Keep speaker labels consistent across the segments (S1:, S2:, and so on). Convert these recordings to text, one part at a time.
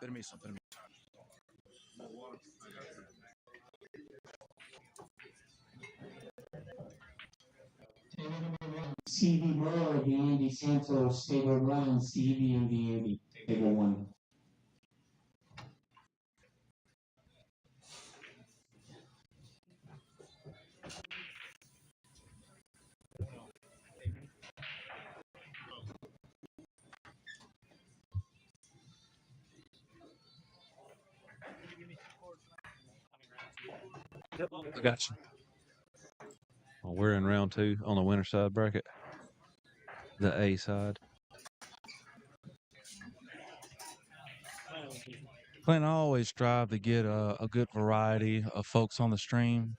S1: Permiso, permiso.
S2: Stevie Rowe, the Andy Santos, table 1, Stevie and the Andy, table 1.
S3: Yep, I got you. Well, we're in round 2 on the winner side bracket. The A side. Clint, I always strive to get a good variety of folks on the stream,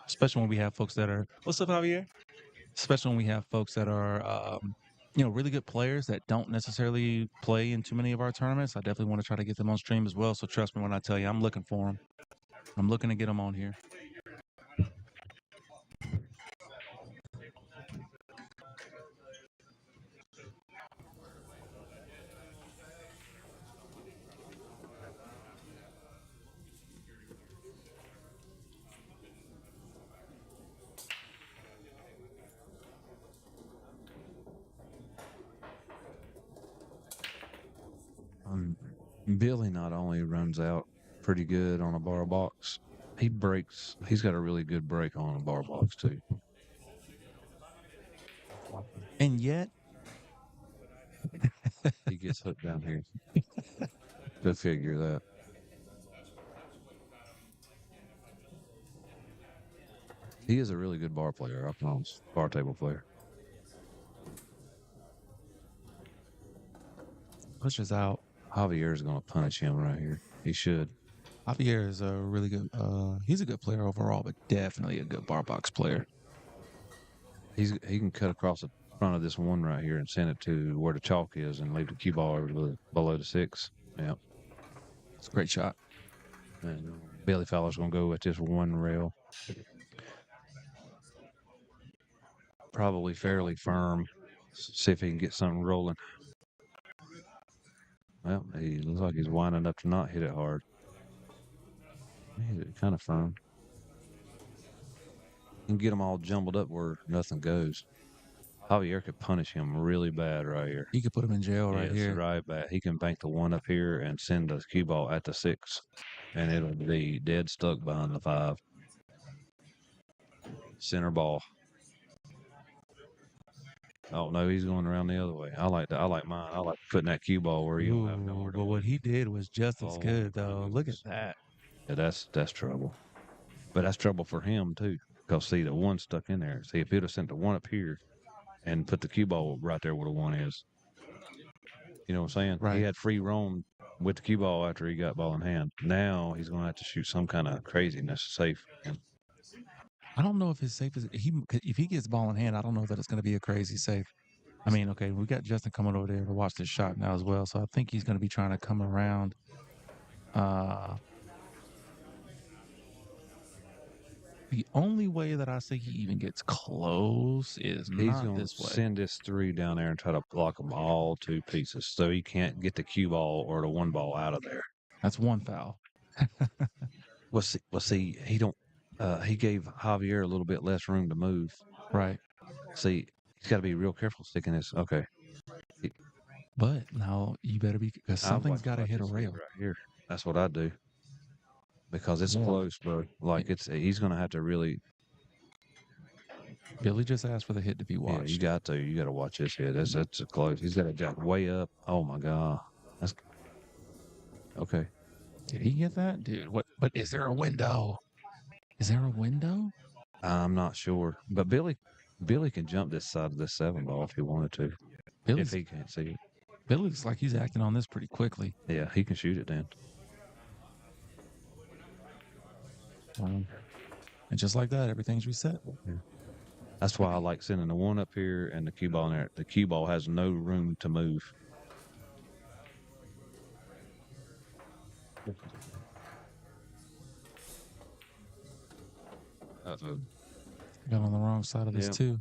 S3: especially when we have folks that are. What's up, Javier? Especially when we have folks that are, really good players that don't necessarily play in too many of our tournaments. I definitely want to try to get them on stream as well. So trust me when I tell you, I'm looking for them. I'm looking to get them on here. Billy not only runs out pretty good on a bar box, he's got a really good break on a bar box too. And yet, he gets hooked down here. Go figure that. He is a really good bar player, I promise. Bar table player. Pushes out. Javier is going to punish him right here. He should. Javier is a really good, he's a good player overall, but definitely a good bar box player. He can cut across the front of this one right here and send it to where the chalk is and leave the cue ball over below the 6. Yeah. It's a great shot. And Billy Fowler's going to go with this one rail. Probably fairly firm. See if he can get something rolling. Well, he looks like he's winding up to not hit it hard. He hit it kind of firm. You can get them all jumbled up where nothing goes. Javier could punish him really bad right here. He could put him in jail right here. Right bad. He can bank the 1 up here and send the cue ball at the 6. And it'll be dead stuck behind the 5. Center ball. Oh no, he's going around the other way. I like mine. I like putting that cue ball where you don't have nowhere to. But what he did was just as good though. Look at that. Yeah, that's trouble. But that's trouble for him too. Because see, the 1 stuck in there. See, if he'd have sent the 1 up here and put the cue ball right there where the 1 is. You know what I'm saying? Right. He had free roam with the cue ball after he got ball in hand. Now he's going to have to shoot some kind of craziness safe. I don't know if his safe is if he gets ball in hand. I don't know that it's going to be a crazy safe. I mean, okay, we got Justin coming over there to watch this shot now as well, so I think he's going to be trying to come around. The only way that I see he even gets close is he's not this way. Send this 3 down there and try to block them all 2 pieces, so he can't get the cue ball or the 1 ball out of there. That's 1 foul. Well, see, he don't. He gave Javier a little bit less room to move. Right. See, he's got to be real careful sticking this. Okay. But now you better be, because something's got to hit a rail right here. That's what I do. Because it's close, bro. Like he's going to have to really. Billy just asked for the hit to be watched. Yeah, you got to watch this hit. That's close. He's got to jack way up. Oh my God. That's okay. Did he get that, dude? What? But is there a window? Is there a window? I'm not sure, but Billy can jump this side of this 7 ball if he wanted to. If he can't see it. Billy looks like he's acting on this pretty quickly. Yeah, he can shoot it then. And just like that, everything's reset. Yeah. That's why I like sending the 1 up here and the cue ball in there. The cue ball has no room to move. Got on the wrong side of this too.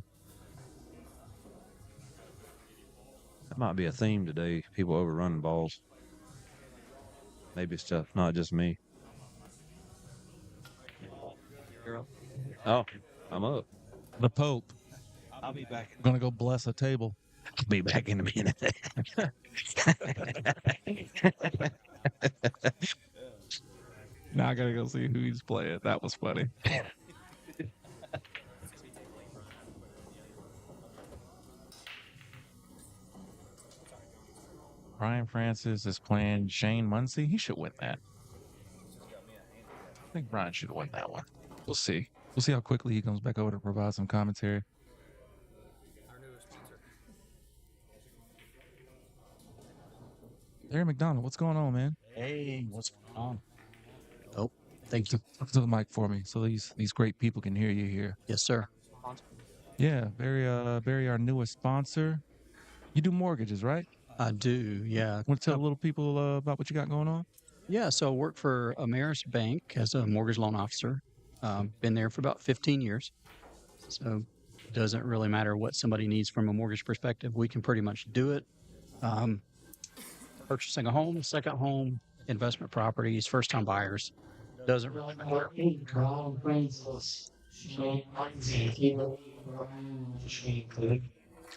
S3: That might be a theme today. People overrunning balls. Maybe it's just not just me. Oh, I'm up.
S1: The Pope.
S3: I'll be back.
S1: I'm gonna go bless a table.
S3: I'll be back in a minute.
S1: Now I gotta go see who he's playing. That was funny. Brian Francis is playing Shane Muncy. He should win that. I think Brian should win that one. We'll see. We'll see how quickly he comes back over to provide some commentary. Larry McDonald, what's going on, man?
S4: Hey, what's going on? Oh, thank you.
S1: Talk to the mic for me so these great people can hear you here.
S4: Yes, sir.
S1: Yeah, Barry our newest sponsor. You do mortgages, right?
S4: I do, yeah.
S1: Want to tell a little people about what you got going on?
S4: Yeah, so I work for Ameris Bank as a mortgage loan officer. Been there for about 15 years. So it doesn't really matter what somebody needs from a mortgage perspective. We can pretty much do it. Purchasing a home, second home, investment properties, first-time buyers. Doesn't really matter.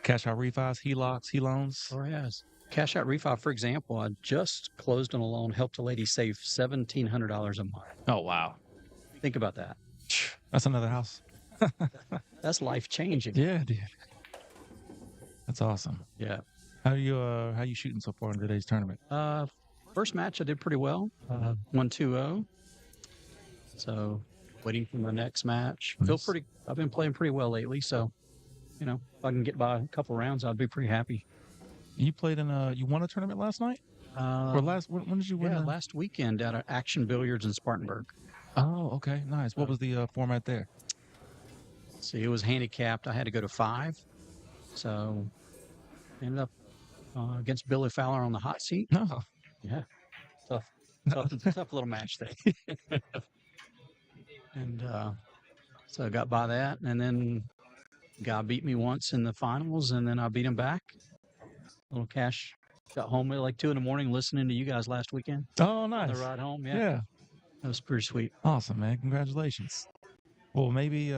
S1: Cash out refis, HELOCs, HELoans.
S4: Oh, yes. Cash out refi, for example, I just closed on a loan, helped a lady save $1,700 a month.
S1: Oh, wow.
S4: Think about that.
S1: That's another house.
S4: That's life-changing.
S1: Yeah, dude. That's awesome.
S4: Yeah.
S1: How you shooting so far in today's tournament?
S4: First match I did pretty well. Won 2-0. So waiting for the next match.
S1: Nice.
S4: I've been playing pretty well lately, so if I can get by a couple rounds, I'd be pretty happy.
S1: You played you won a tournament last night? Or when did you win?
S4: Yeah, last weekend out of Action Billiards in Spartanburg.
S1: Oh, okay, nice. What was the format there?
S4: See, it was handicapped. I had to go to 5. So ended up against Billy Fowler on the hot seat.
S1: No.
S4: Yeah. Tough little match there. And so I got by that, and then guy beat me once in the finals, and then I beat him back. Little cash. Got home at like 2 a.m. listening to you guys last weekend.
S1: Oh,
S4: On
S1: nice.
S4: the ride home, yeah.
S1: Yeah.
S4: That was pretty sweet.
S1: Awesome, man. Congratulations. Well, maybe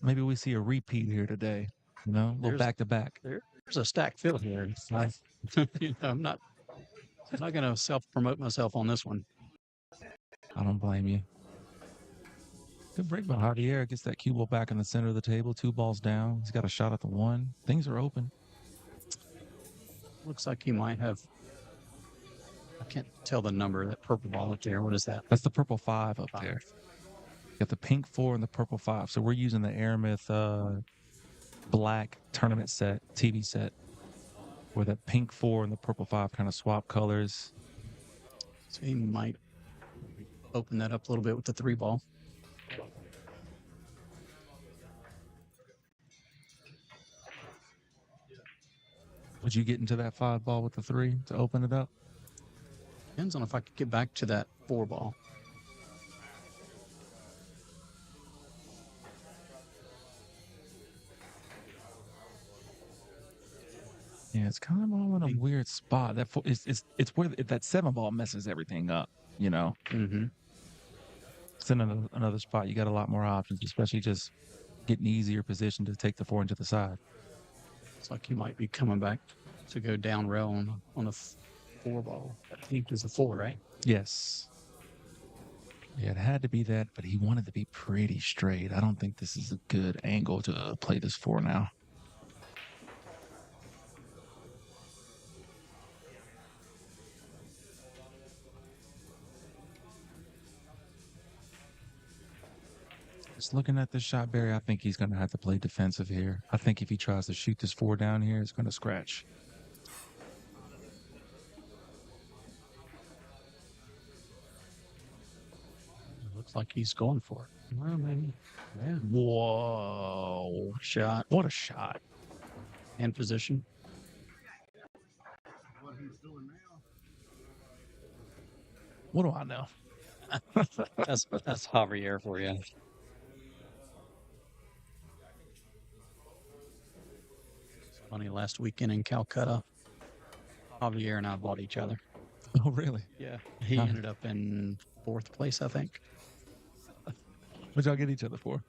S1: we see a repeat here today. A little back to back.
S4: There's a stacked field here. It's nice. I'm not going to self-promote myself on this one.
S1: I don't blame you. Good break by Javier. Gets that cue ball back in the center of the table. 2 balls down. He's got a shot at the 1. Things are open.
S4: Looks like he might have. I can't tell the number. That purple ball up there. What is that?
S1: That's the purple 5 up there. You got the pink 4 and the purple 5. So we're using the Aramith black tournament set, TV set, where the pink 4 and the purple 5 kind of swap colors.
S4: So he might open that up a little bit with the 3 ball.
S1: Would you get into that 5 ball with the 3 to open it up?
S4: Depends on if I could get back to that 4 ball.
S1: Yeah, it's kind of all in a weird spot. It's where that 7 ball messes everything up.
S4: Mm-hmm.
S1: It's in another spot. You got a lot more options, especially just getting easier position to take the 4 into the side.
S4: It's like he might be coming back to go down rail on a 4 ball. I think it was a 4, right?
S1: Yes. Yeah, it had to be that, but he wanted to be pretty straight. I don't think this is a good angle to play this 4 now. Just looking at this shot, Barry, I think he's going to have to play defensive here. I think if he tries to shoot this 4 down here, it's going to scratch.
S4: It looks like he's going for it. Well, maybe. Yeah.
S1: Whoa.
S4: Shot.
S1: What a shot.
S4: And position.
S1: What do I know?
S4: That's Javier for you. Funny, last weekend in Calcutta, Javier and I bought each other.
S1: Oh, really?
S4: Yeah. He
S1: Nice.
S4: ended up in 4th place, I think.
S1: What'd y'all get each other for?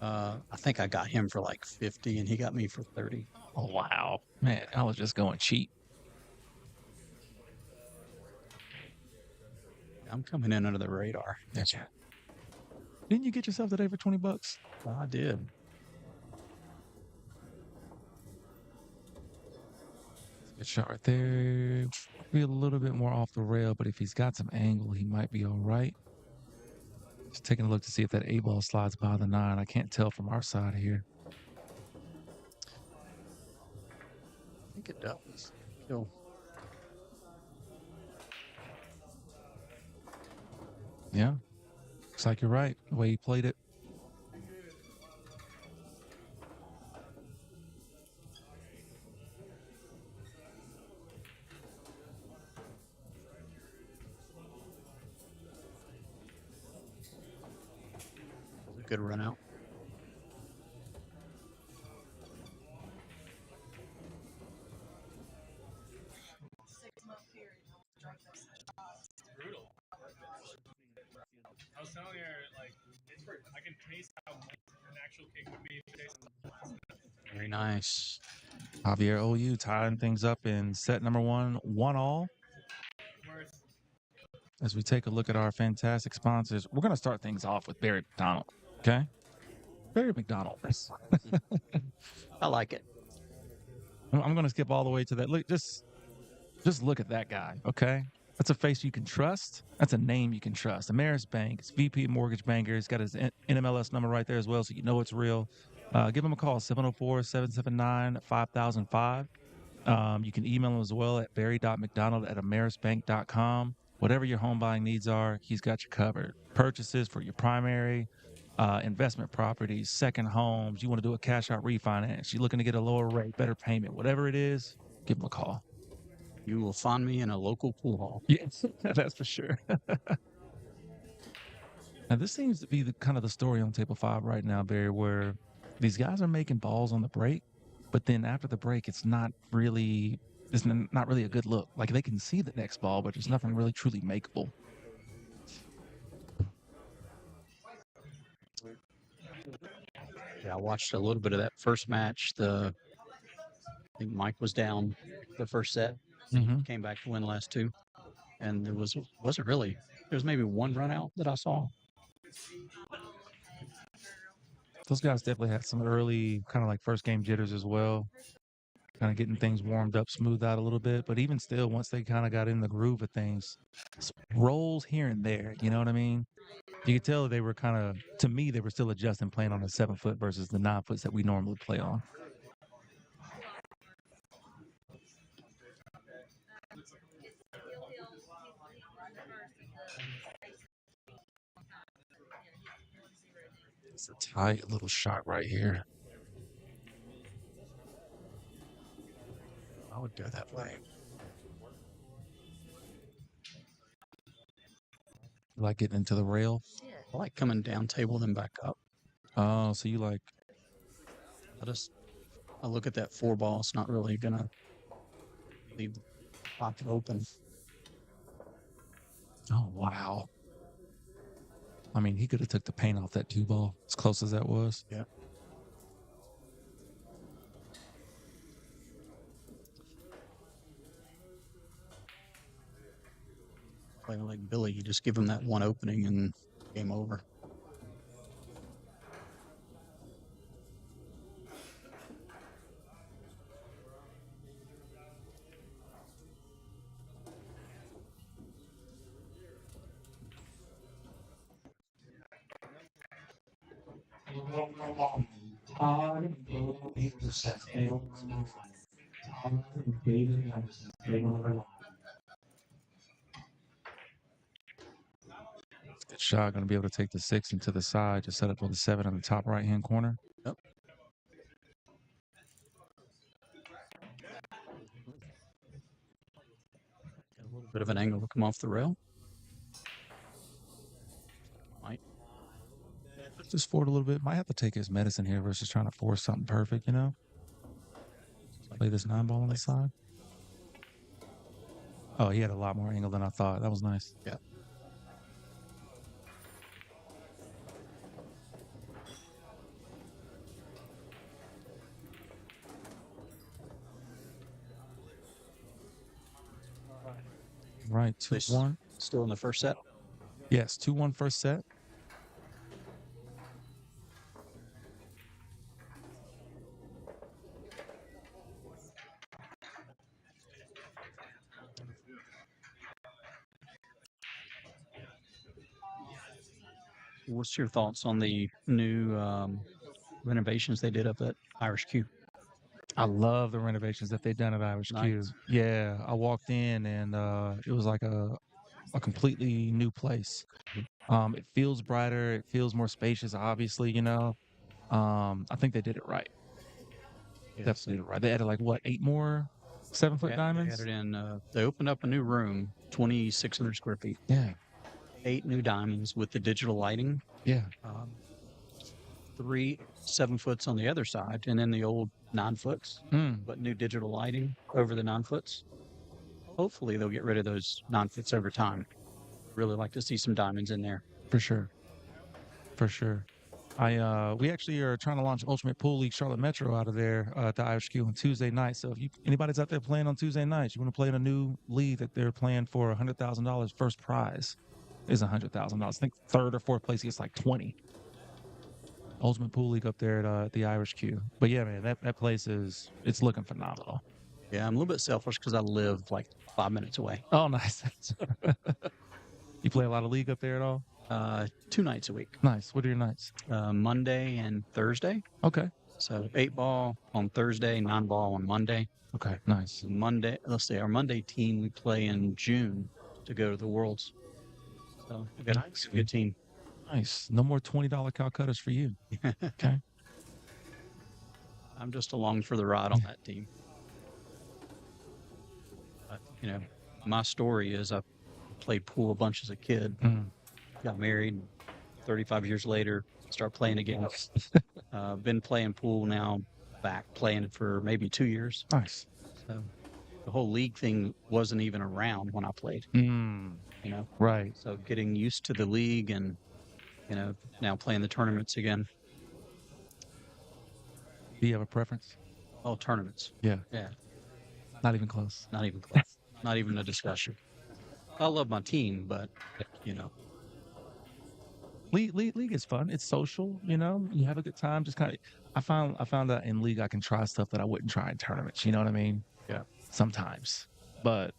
S4: I think I got him for like 50 and he got me for 30.
S1: Oh, wow. Man, I was just going cheap.
S4: I'm coming in under the radar.
S1: Gotcha. Didn't you get yourself today for $20?
S4: I did.
S1: Good shot right there. Be a little bit more off the rail, but if he's got some angle, he might be all right. Just taking a look to see if that A ball slides by the 9. I can't tell from our side here.
S4: I think it does. Cool.
S1: Yeah. Looks like you're right, the way he played it.
S4: That was a good run out.
S5: I was telling her, like, I can taste how an actual kick would be.
S4: Very nice.
S1: Javier Oliu tying things up in set number 1, 1-all. As we take a look at our fantastic sponsors, we're going to start things off with Barry McDonald. Okay? Barry McDonald.
S4: I like it.
S1: I'm going to skip all the way to that. Look, just look at that guy. Okay? That's a face you can trust. That's a name you can trust. Ameris Bank, it's VP Mortgage Banker. He's got his NMLS number right there as well, so you know it's real. Give him a call, 704-779-5005. You can email him as well at barry.mcdonald@amerisbank.com. Whatever your home buying needs are, he's got you covered. Purchases for your primary, investment properties, second homes. You want to do a cash out refinance. You're looking to get a lower rate, better payment. Whatever it is, give him a call.
S4: You will find me in a local pool hall.
S1: Yes, that's for sure. Now, this seems to be the kind of the story on Table 5 right now, Barry, where these guys are making balls on the break, but then after the break, it's not really a good look. Like, they can see the next ball, but there's nothing really truly makeable.
S4: Yeah, I watched a little bit of that first match. I think Mike was down the first set.
S1: Mm-hmm.
S4: Came back to win the last 2. And there wasn't really. There was maybe 1 run out that I saw.
S1: Those guys definitely had some early kind of like first game jitters as well. Kind of getting things warmed up, smoothed out a little bit. But even still, once they kind of got in the groove of things, rolls here and there, you know what I mean? You could tell they were kind of, to me, they were still adjusting playing on a 7-foot versus the 9-foots that we normally play on. It's a tight little shot right here.
S4: I would go that way.
S1: You like getting into the rail?
S4: I like coming down table then back up.
S1: Oh, so you like...
S4: I look at that 4 ball. It's not really going to leave the pocket open.
S1: Oh, wow. I mean, he could have took the paint off that 2 ball, as close as that was.
S4: Yeah. Playing like Billy, you just give him that 1 opening and game over.
S1: Good shot. Going to be able to take the 6 into the side. Just set up with the 7 on the top right-hand corner.
S4: Yep. Got a little bit of an angle to come off the rail. Might.
S1: Just forward a little bit. Might have to take his medicine here versus trying to force something perfect, you know? Play this 9 ball on the side. Oh, he had a lot more angle than I thought. That was nice.
S4: Yeah.
S1: Right,
S4: They
S1: 2-1.
S4: Still in the first set.
S1: Yes, 2-1 first set.
S4: What's your thoughts on the new renovations they did up at Irish Q?
S1: I love the renovations that they've done at Irish Q.
S4: Nice.
S1: Yeah, I walked in and it was like a completely new place. It feels brighter. It feels more spacious, obviously, you know. I think they did it right.
S4: Yes.
S1: Definitely did it right. They added like what, 8 more 7-foot diamonds?
S4: They added in. They opened up a new room, 2,600 square feet.
S1: Yeah.
S4: 8 new diamonds with the digital lighting.
S1: Yeah.
S4: 3 7-foots on the other side, and then the old 9-foots, but new digital lighting over the 9-foots. Hopefully, they'll get rid of those 9-foots over time. Really like to see some diamonds in there.
S1: For sure. For sure. We actually are trying to launch Ultimate Pool League Charlotte Metro out of there at the Irish Q on Tuesday night. So if anybody's out there playing on Tuesday nights, you want to play in a new league that they're playing for $100,000, first prize is $100,000. I think third or fourth place gets like 20. Ultimate Pool League up there at the Irish Q. But yeah, man, that place it's looking phenomenal.
S4: Yeah, I'm a little bit selfish because I live like 5 minutes away.
S1: Oh, nice. You play a lot of league up there at all?
S4: 2 nights a week.
S1: Nice. What are your nights?
S4: Monday and Thursday.
S1: Okay.
S4: So 8-ball on Thursday, 9-ball on Monday.
S1: Okay, nice.
S4: Monday, let's see, our Monday team we play in June to go to the Worlds. So we got a good team.
S1: Nice. No more $20 Calcuttas for you. Okay.
S4: I'm just along for the ride on that team. But, you know, my story is I played pool a bunch as a kid, got married, 35 years later, start playing again. Been playing pool now, back playing it for maybe 2 years.
S1: Nice.
S4: So the whole league thing wasn't even around when I played. You know?
S1: Right.
S4: So getting used to the league and, you know, now playing the tournaments again.
S1: Do you have a preference?
S4: Oh, tournaments.
S1: Yeah.
S4: Yeah.
S1: Not even close.
S4: Not even close. Not even a discussion. I love my team, but, you know.
S1: League is fun. It's social, you know. You have a good time. Just kind of, I found that in league I can try stuff that I wouldn't try in tournaments. You know what I mean?
S4: Yeah.
S1: Sometimes, but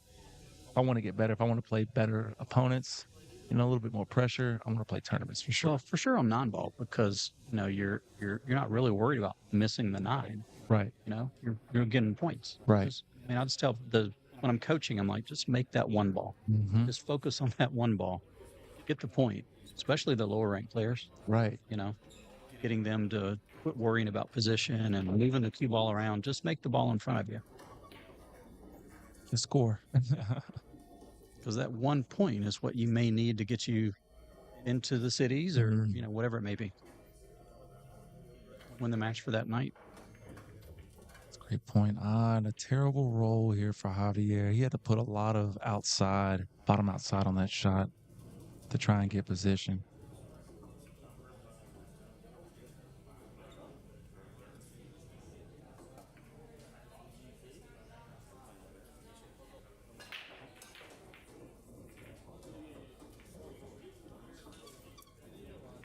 S1: if I want to get better, if I want to play better opponents, you know, a little bit more pressure, I want to play tournaments for sure.
S4: Well, for sure on 9-ball because you know you're not really worried about missing the 9.
S1: Right.
S4: You know, you're getting points.
S1: Right.
S4: Just, I mean, I just tell when I'm coaching, I'm like, just make that 1 ball. Just focus on that 1 ball. Get the point. Especially the lower ranked players.
S1: Right.
S4: You know, getting them to quit worrying about position and moving the cue ball around. Just make the ball in front of you.
S1: The score.
S4: Because that 1 point is what you may need to get you into the cities or, you know, whatever it may be. Win the match for that night.
S1: That's a great point. A terrible roll here for Javier. He had to put a lot of bottom outside on that shot to try and get position.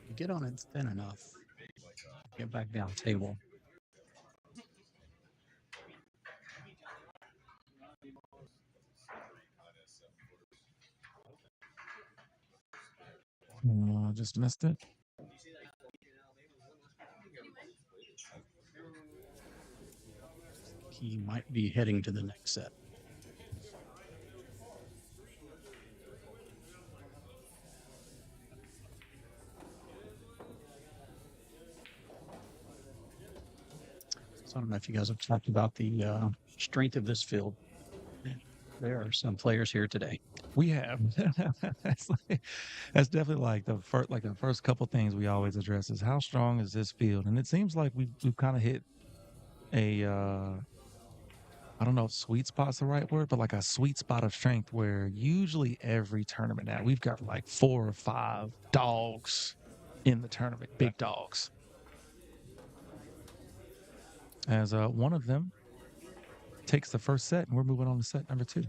S4: You get on it thin enough. Get back down table.
S1: Just missed it.
S4: He might be heading to the next set. So I don't know if you guys have talked about the strength of this field. There are some players here today.
S1: We have. That's definitely like the first couple things we always address is how strong is this field, and it seems like we've kind of hit a I don't know if sweet spot's the right word, but like a sweet spot of strength where usually every tournament now we've got like 4 or 5 dogs in the tournament, big dogs. As one of them takes the first set, and we're moving on to set number 2.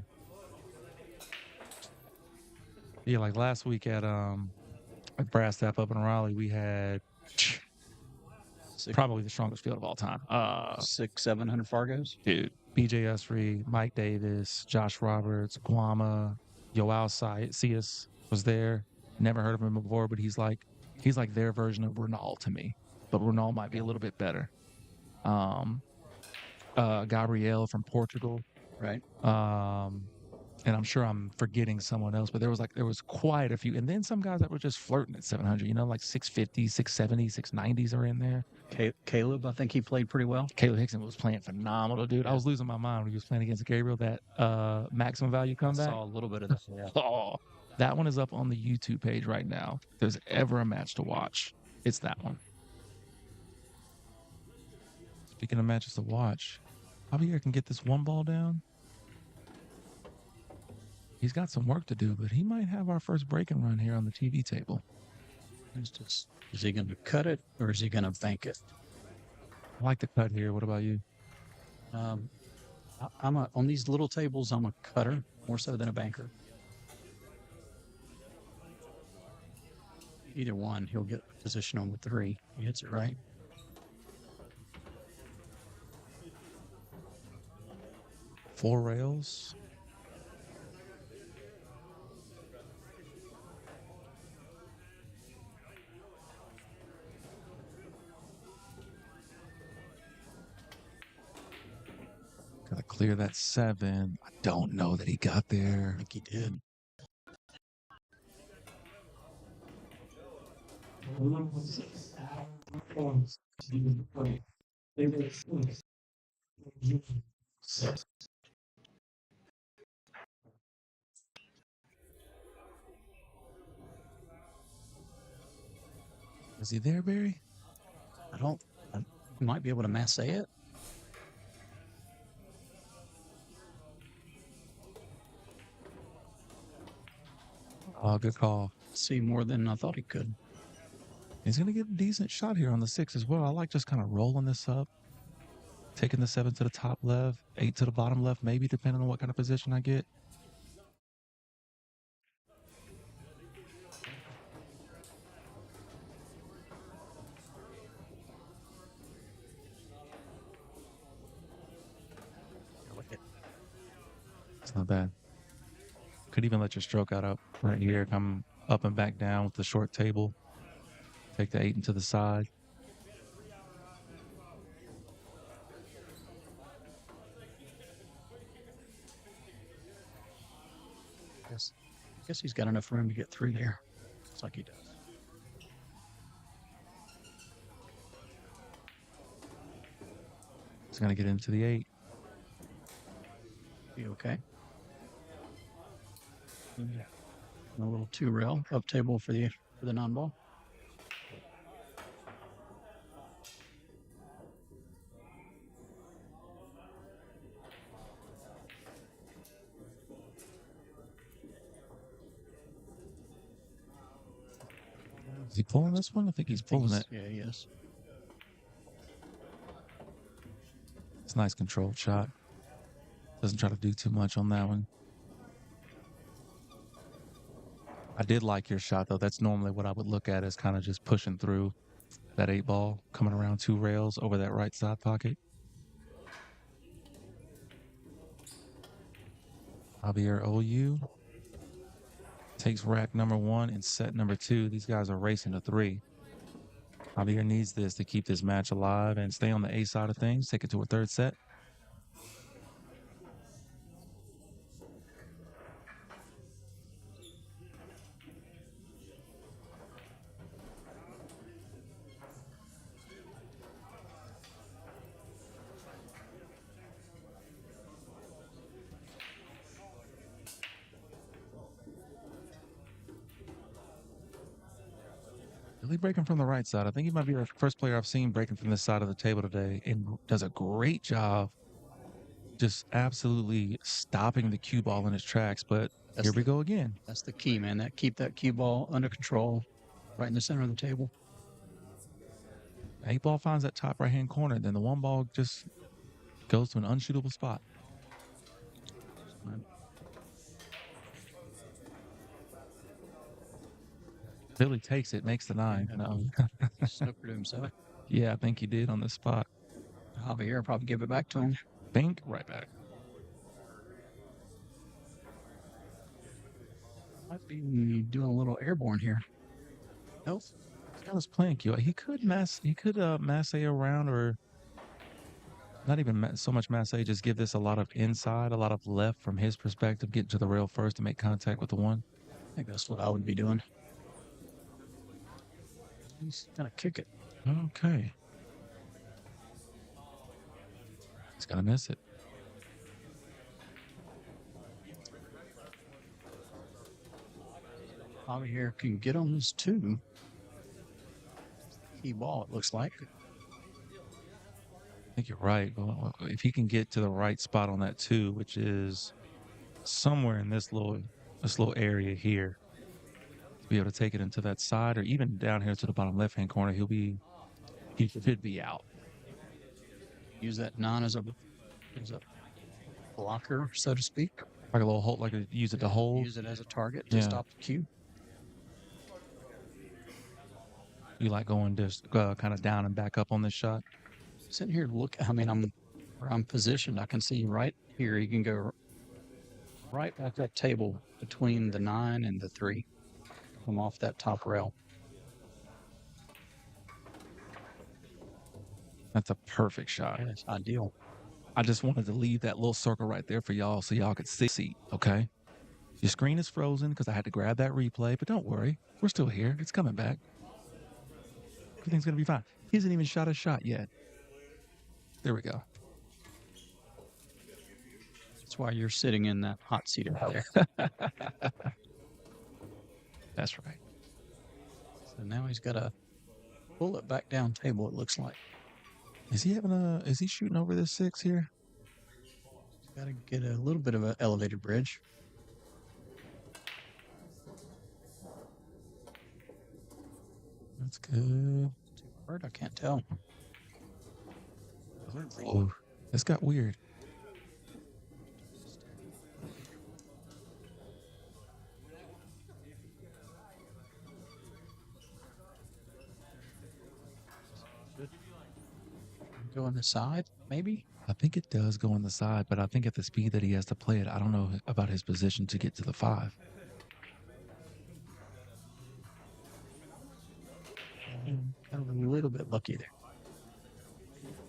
S1: Yeah, like last week at Brass Tap up in Raleigh, we had probably the strongest field of all time.
S4: 600-700 Fargos.
S1: Dude, BJ Usry, Mike Davis, Josh Roberts, Guama, Yoel Cias was there. Never heard of him before, but he's like their version of Renal to me. But Renal might be a little bit better. Gabriel from Portugal.
S4: Right.
S1: And I'm sure I'm forgetting someone else, but there was quite a few. And then some guys that were just flirting at 700, you know, like 650, 670, 690s are in there.
S4: Caleb, I think he played pretty well.
S1: Caleb Hickson was playing phenomenal, dude. I was losing my mind when he was playing against Gabriel, that maximum value comeback.
S4: I saw a little bit of that. Yeah.
S1: Oh, that one is up on the YouTube page right now. If there's ever a match to watch, it's that one. Speaking of matches to watch, Javier can get this one ball down. He's got some work to do, but he might have our first break and run here on the TV table.
S4: Is he going to cut it or is he going to bank it?
S1: I like the cut here. What about you?
S4: On these little tables, I'm a cutter more so than a banker. Either one, he'll get a position on the 3. He hits it right.
S1: Four rails. Gotta clear that 7. I don't know that he got there.
S4: I think he did.
S1: Is he there, Barry?
S4: I might be able to masse it.
S1: Oh, good call.
S4: See more than I thought he could.
S1: He's going to get a decent shot here on the 6 as well. I like just kind of rolling this up, taking the 7 to the top left, 8 to the bottom left, maybe depending on what kind of position I get. It's not bad. Could even let your stroke out up right here. Come up and back down with the short table. Take the 8 into the side.
S4: I guess he's got enough room to get through there. Looks like he does.
S1: He's going to get into the 8.
S4: Be okay. Yeah. A little 2 rail up table for the non-ball.
S1: Is he pulling this one? I think he's pulling it.
S4: Yeah, he is.
S1: It's a nice controlled shot. Doesn't try to do too much on that one. I did like your shot, though. That's normally what I would look at as kind of just pushing through that 8 ball, coming around 2 rails over that right side pocket. Javier Oliu takes rack number 1 and set number 2. These guys are racing to 3. Javier needs this to keep this match alive and stay on the A side of things. Take it to a 3rd set. Really breaking from the right side. I think he might be the first player I've seen breaking from this side of the table today and does a great job just absolutely stopping the cue ball in its tracks. But here we go again.
S4: That's the key, man. Keep that cue ball under control, right in the center of the table.
S1: 8 ball finds that top right-hand corner, then the 1 ball just goes to an unshootable spot. Billy takes it, makes the 9. No.
S4: Snookered himself.
S1: Yeah, I think he did on the spot.
S4: Javier probably give it back to him.
S1: Bink, right back.
S4: Might be doing a little airborne here.
S1: Nope. He's got his playing cue. He could masse around, or not even so much masse, just give this a lot of inside, a lot of left from his perspective, get to the rail first to make contact with the 1.
S4: I think that's what I would be doing. He's gonna kick it.
S1: Okay. He's gonna miss it.
S4: Javier can get on this 2. Key ball, it looks like.
S1: I think you're right. Well, if he can get to the right spot on that 2, which is somewhere in this little area here, to be able to take it into that side, or even down here to the bottom left-hand corner, he should be out.
S4: Use that 9 as a blocker, so to speak.
S1: Like a little hold, use it to hold.
S4: Use it as a target to stop the cue.
S1: You like going just kind of down and back up on this shot?
S4: Sitting here, look. I mean, I'm positioned. I can see right here. You can go right back that table between the 9 and the 3. Come off that top rail.
S1: That's a perfect shot.
S4: That's ideal.
S1: I just wanted to leave that little circle right there for y'all so y'all could see, okay? Your screen is frozen because I had to grab that replay, but don't worry. We're still here. It's coming back. Everything's going to be fine. He hasn't even shot a shot yet. There we go.
S4: That's why you're sitting in that hot seat over there.
S1: That's right.
S4: So now he's got to pull it back down table, it looks like.
S1: Is he shooting over this 6 here?
S4: He's got to get a little bit of an elevated bridge.
S1: That's good.
S4: Too hard, I can't tell.
S1: Oh, this got weird.
S4: Go on the side, maybe?
S1: I think it does go on the side, but I think at the speed that he has to play it, I don't know about his position to get to the 5.
S4: Got a little bit lucky there.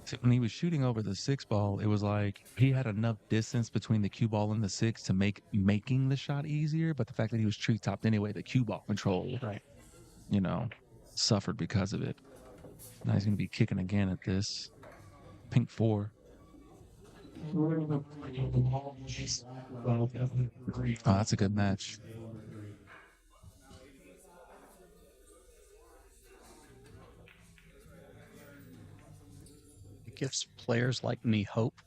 S1: See, when he was shooting over the 6 ball, it was like he had enough distance between the cue ball and the 6 to make making the shot easier, but the fact that he was tree-topped anyway, the cue ball control, suffered because of it. Now he's going to be kicking again at this. Pink 4. Oh, that's a good match.
S4: It gives players like me hope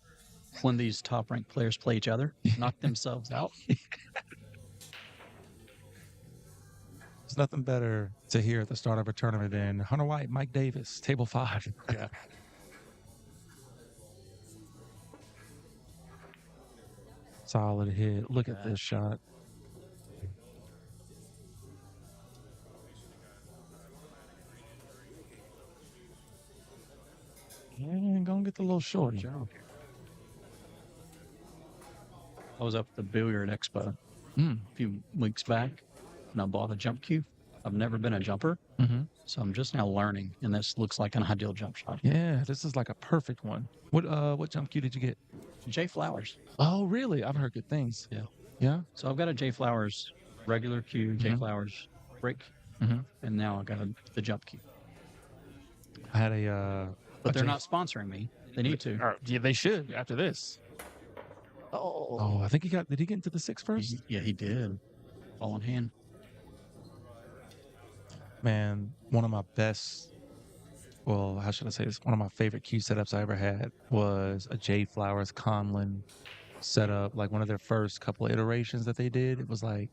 S4: when these top-ranked players play each other, knock themselves out.
S1: There's nothing better to hear at the start of a tournament than Hunter White, Mike Davis, table 5.
S4: Yeah.
S1: Solid hit. Look at this shot. Yeah, gonna get the little short.
S4: I was up at the Billiard Expo a few weeks back, and I bought a jump cue. I've never been a jumper, so I'm just now learning, and this looks like an ideal jump shot.
S1: Yeah, this is like a perfect one. What jump cue did you get?
S4: J Flowers.
S1: Oh, really? I've heard good things.
S4: Yeah.
S1: Yeah?
S4: So I've got a J Flowers regular cue, J Flowers break, and now I got the jump cue.
S1: I had a...
S4: But they're not sponsoring me. They need to.
S1: Yeah, they should after this. Oh, I think did he get into the 6 first?
S4: Yeah, he did. Ball in hand.
S1: Man, one of my best well, how should I say this? One of my favorite cue setups I ever had was a J Flowers Conlon setup. Like one of their first couple of iterations that they did. It was like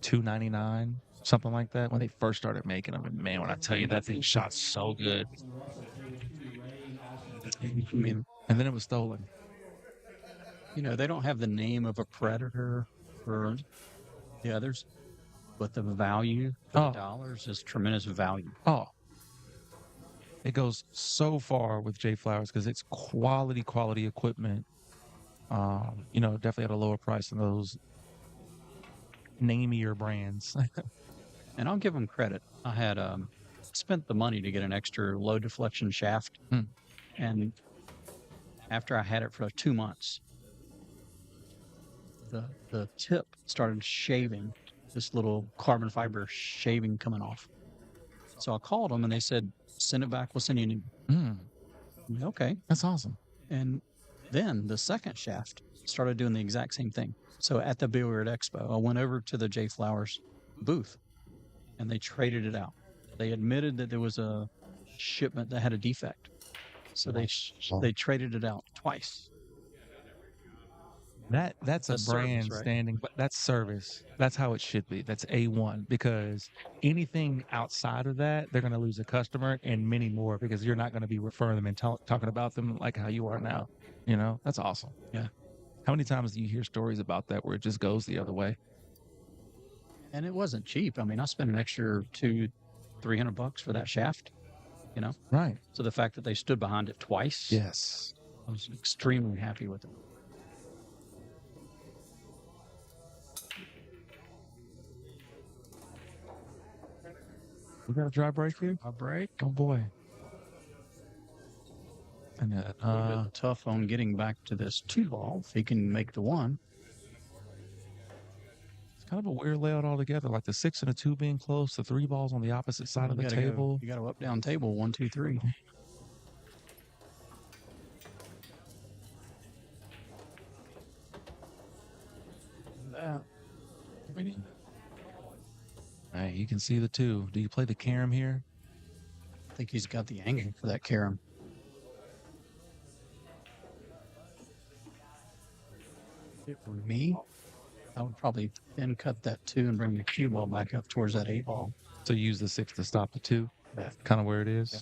S1: $2.99, something like that, when they first started making them. And man, when I tell you that thing shot so good.
S4: I mean,
S1: And then it was stolen.
S4: you know, they don't have the name of a Predator or the others, but the value for the dollars is tremendous value.
S1: Oh, it goes so far with J Flowers because it's quality equipment. You know, definitely at a lower price than those namier brands.
S4: And I'll give them credit. I had spent the money to get an extra low deflection shaft, and after I had it for 2 months, the tip started shaving, this little carbon fiber shaving coming off. So I called them and they said, "Send it back. We'll send you a new one." Okay,
S1: That's awesome.
S4: And then the second shaft started doing the exact same thing. So at the Billiard Expo, I went over to the J Flowers booth and they traded it out. They admitted that there was a shipment that had a defect. So they traded it out twice.
S1: That's
S4: That's
S1: a brand
S4: service, right?
S1: standing, but that's service. That's how it should be. That's A1, because anything outside of that, they're going to lose a customer and many more because you're not going to be referring them and talking about them like how you are now. You know, that's awesome.
S4: Yeah.
S1: How many times do you hear stories about that where it just goes the other way?
S4: And it wasn't cheap. I mean, I spent an extra $200-300 for that shaft, you know?
S1: Right.
S4: So the fact that they stood behind it twice,
S1: Yes.
S4: I was extremely happy with it.
S1: We got a dry break here?
S4: A break.
S1: Oh boy. And
S4: A little bit tough on getting back to this 2-ball if he can make the 1.
S1: it's kind of a weird layout altogether, like the 6 and a 2 being close, the 3 balls on the opposite side of the table.
S4: You got to up down table 1, 2, 3. That.
S1: Hey, you can see the 2. Do you play the carom here?
S4: I think he's got the angle for that carom. If it were me, I would probably then cut that 2 and bring the cue ball back up towards that 8-ball.
S1: So you use the 6 to stop the 2?
S4: Yeah.
S1: Kind of where it is?
S4: Yeah.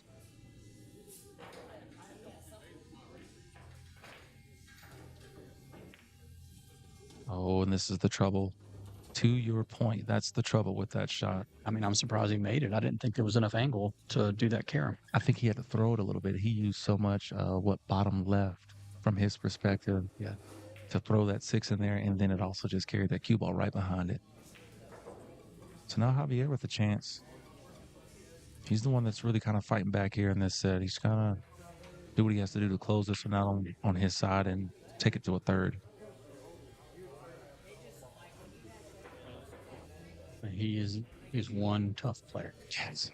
S1: Oh, and this is the trouble. To your point, that's the trouble with that shot.
S4: I mean, I'm surprised he made it. I didn't think there was enough angle to do that carom.
S1: I think he had to throw it a little bit. He used so much bottom left from his perspective, to throw that 6 in there, and then it also just carried that cue ball right behind it. So now Javier with a chance. He's the one that's really kind of fighting back here in this set. He's kind of do what he has to do to close this one out on his side and take it to a third.
S4: He's one tough player.
S1: Yes.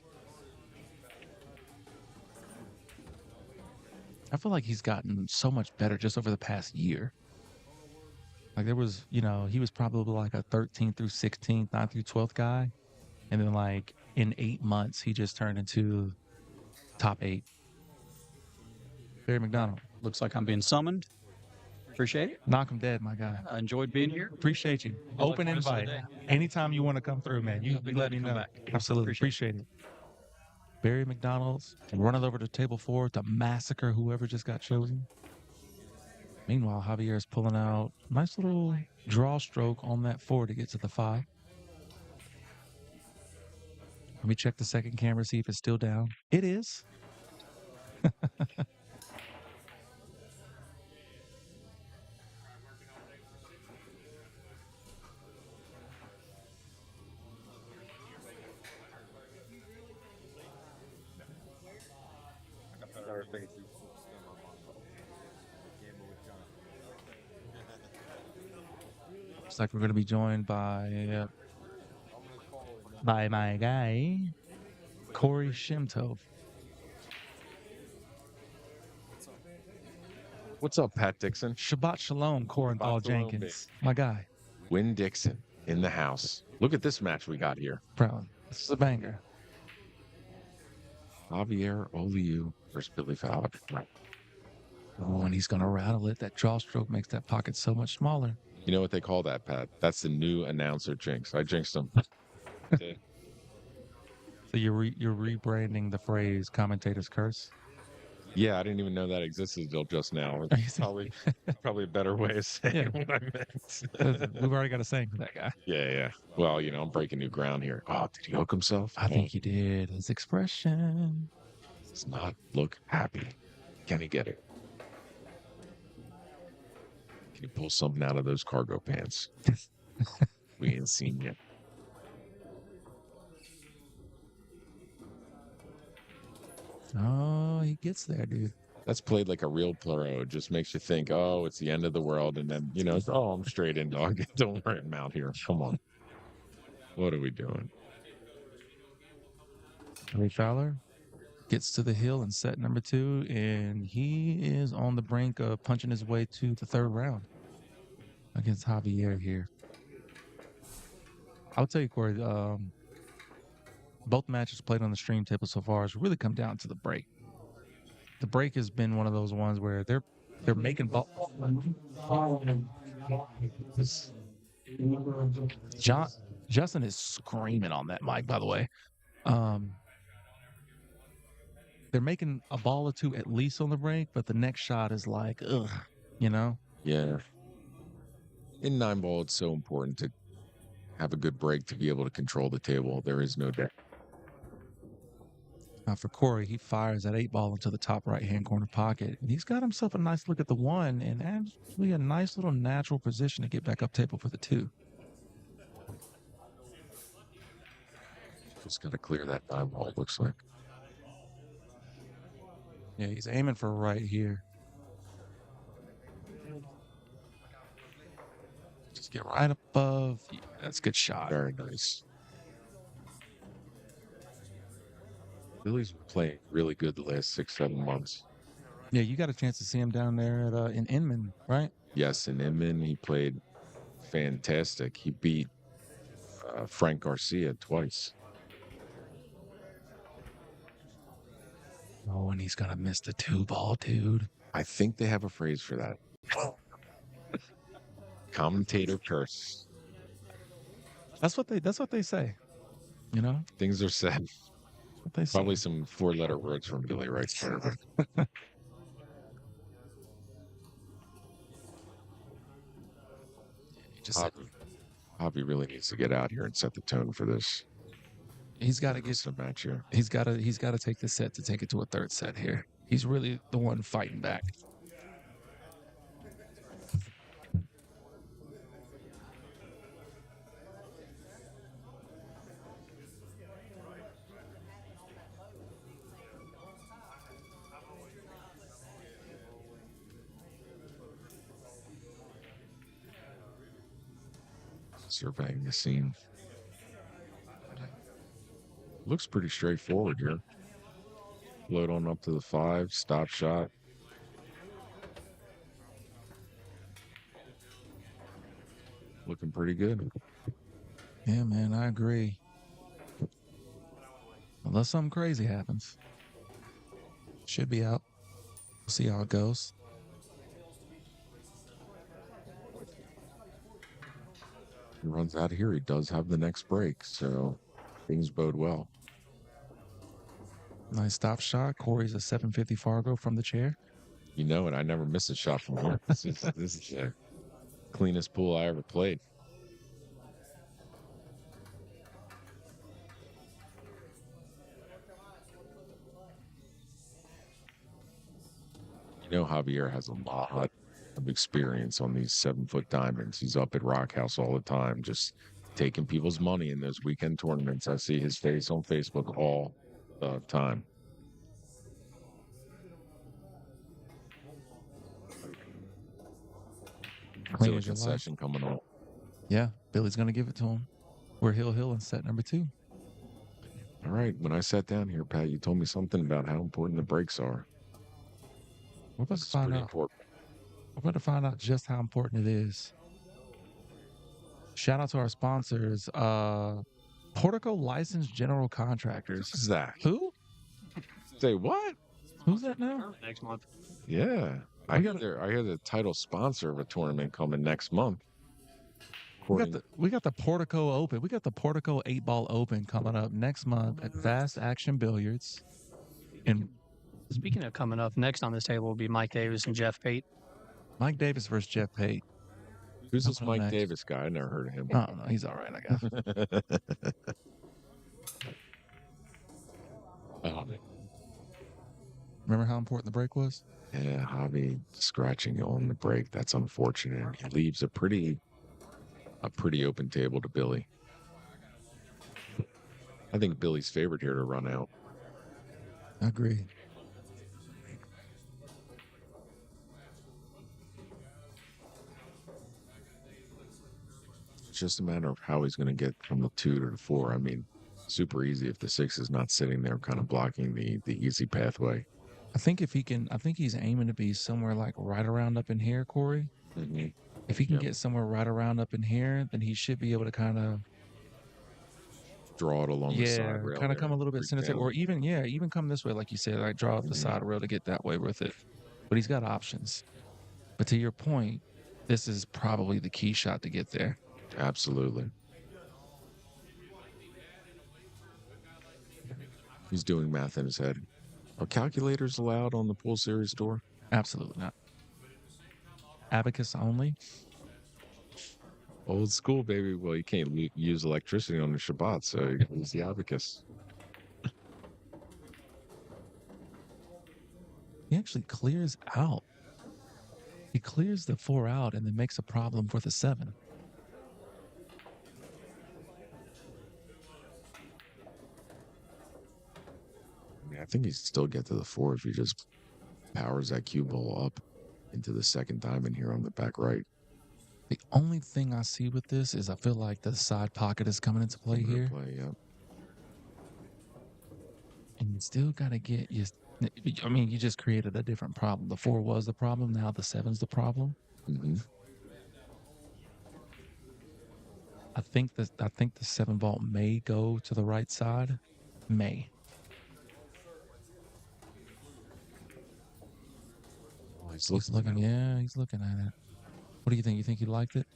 S1: I feel like he's gotten so much better just over the past year. Like there was, you know, he was probably like a 13th through 16th, 9th through 12th guy. And then like in 8 months, he just turned into top 8. Barry McDonald.
S4: Looks like I'm being summoned. Appreciate it.
S1: Knock him dead, my guy.
S4: I enjoyed being here.
S1: Appreciate you. Open invite. Anytime you want to come through, man. You
S4: Be glad to
S1: let me
S4: come
S1: know.
S4: back.
S1: Absolutely. Appreciate it. Barry McDonald's running over to table 4 to massacre whoever just got chosen. Meanwhile, Javier is pulling out nice little draw stroke on that 4 to get to the 5. Let me check the second camera, see if it's still down. It is. Looks like we're going to be joined by my guy, Corey Shimtov.
S6: What's up, Pat Dixon?
S1: Shabbat Shalom, Corenthal Jenkins. My guy.
S6: Win Dixon in the house. Look at this match we got here.
S1: Bro, this is a banger.
S6: Javier Oliu versus Billy Fowler.
S1: Oh, and he's going to rattle it. That draw stroke makes that pocket so much smaller.
S6: You know what they call that, Pat? That's the new announcer jinx. I jinxed him.
S1: So you're rebranding the phrase "commentator's curse."
S6: Yeah, I didn't even know that existed until just now.
S1: Are you
S6: It's probably a better way of saying
S1: Yeah.
S6: what I meant.
S1: We've already got a saying for that guy.
S6: Yeah. Well, I'm breaking new ground here. Oh, did he hook himself?
S1: I think he did. His expression
S6: Does not look happy. Can he get it? Can he pull something out of those cargo pants? We ain't seen yet.
S1: Oh, he gets there, dude.
S6: That's played like a real pro. It just makes you think, oh, it's the end of the world. And then, it's, oh, I'm straight in, dog. Don't worry, I'm out here. Come on. What are we doing?
S1: Fowler gets to the hill in set number 2, and he is on the brink of punching his way to the 3rd round against Javier here. I'll tell you, Corey, both matches played on the stream table so far has really come down to the break. The break has been one of those ones where they're making ball. Justin is screaming on that mic, by the way. They're making a ball or two at least on the break, but the next shot is like, ugh,
S6: Yeah. In 9-ball, it's so important to have a good break to be able to control the table. There is no doubt.
S1: For Corey, he fires that 8-ball into the top right-hand corner pocket. And he's got himself a nice look at the 1 and actually a nice little natural position to get back up table for the 2.
S6: Just got to clear that 9-ball, it looks like.
S1: Yeah, he's aiming for right here. Just get right above. Yeah, that's a good shot.
S6: Very nice. Billy's been playing really good the last 6-7 months.
S1: Yeah, you got a chance to see him down there at, in Inman, right?
S6: Yes, in Inman, he played fantastic. He beat Frank Garcia twice.
S1: Oh, and he's gonna miss the 2-ball, dude.
S6: I think they have a phrase for that. Commentator curse.
S1: That's what they say.
S6: Things are said.
S1: What they say.
S6: Probably some 4-letter words from Billy right there. Javi really needs to get out here and set the tone for this.
S1: He's got to get
S6: some match here.
S1: He's got to take the set to take it to a 3rd set here. He's really the one fighting back.
S6: Surveying the scene. Looks pretty straightforward here. Float on up to the 5, stop shot. Looking pretty good.
S1: Yeah, man, I agree. Unless something crazy happens. Should be out. We'll see how it goes.
S6: He runs out of here. He does have the next break, so things bode well.
S1: Nice stop shot. Corey's a 750 Fargo from the chair.
S6: You know it. I never miss a shot from here. This is the cleanest pool I ever played. Javier has a lot of experience on these 7-foot diamonds. He's up at Rock House all the time, just taking people's money in those weekend tournaments. I see his face on Facebook all the time.
S1: Clean as your
S6: Concession coming on.
S1: Yeah, Billy's going to give it to him. We're Hill in set number 2.
S6: All right. When I sat down here, Pat, you told me something about how important the breaks are.
S1: We're about to find out. We're about to find out just how important it is. Shout out to our sponsors, Portico Licensed General Contractors.
S6: Who's that?
S1: Who?
S6: Say what?
S1: Who's that now?
S4: Next month.
S6: Yeah. I hear the title sponsor of a tournament coming next month.
S1: We got the Portico Open. We got the Portico 8-Ball Open coming up next month at Fast Action Billiards. And
S7: Speaking of coming up, next on this table will be Mike Davis and Jeff Pate.
S1: Mike Davis versus Jeff Pate.
S6: Who's this Mike Davis guy? I never heard of him.
S1: I don't know. He's all right, I guess. Remember how important the break was?
S6: Yeah, Javi scratching on the break. That's unfortunate. He leaves a pretty open table to Billy. I think Billy's favorite here to run out.
S1: I agree.
S6: It's just a matter of how he's going to get from the 2 to the 4. I mean, super easy if the 6 is not sitting there kind of blocking the easy pathway.
S1: I think he's aiming to be somewhere like right around up in here, Corey.
S6: Mm-hmm.
S1: If he can get somewhere right around up in here, then he should be able to kind of
S6: draw it along the side rail.
S1: Kind of come a little bit center, or even come this way, like you said, like draw up the side rail to get that way with it. But he's got options. But to your point, this is probably the key shot to get there.
S6: Absolutely. He's doing math in his head. Are calculators allowed on the pool series store?
S1: Absolutely not. Abacus only.
S6: Old school, baby. Well, you can't use electricity on the Shabbat, so you can use the abacus.
S1: He actually clears out. He clears the 4 out and then makes a problem for the 7.
S6: I think he still get to the 4 if he just powers that cue ball up into the second diamond here on the back right.
S1: The only thing I see with this is I feel like the side pocket is coming into play here. And you still got to get you. I mean, you just created a different problem. The 4 was the problem. Now the 7's the problem.
S6: Mm-hmm.
S1: I think the 7 ball may go to the right side. May. He's looking. Yeah, he's looking at it. What do you think? You think he liked it?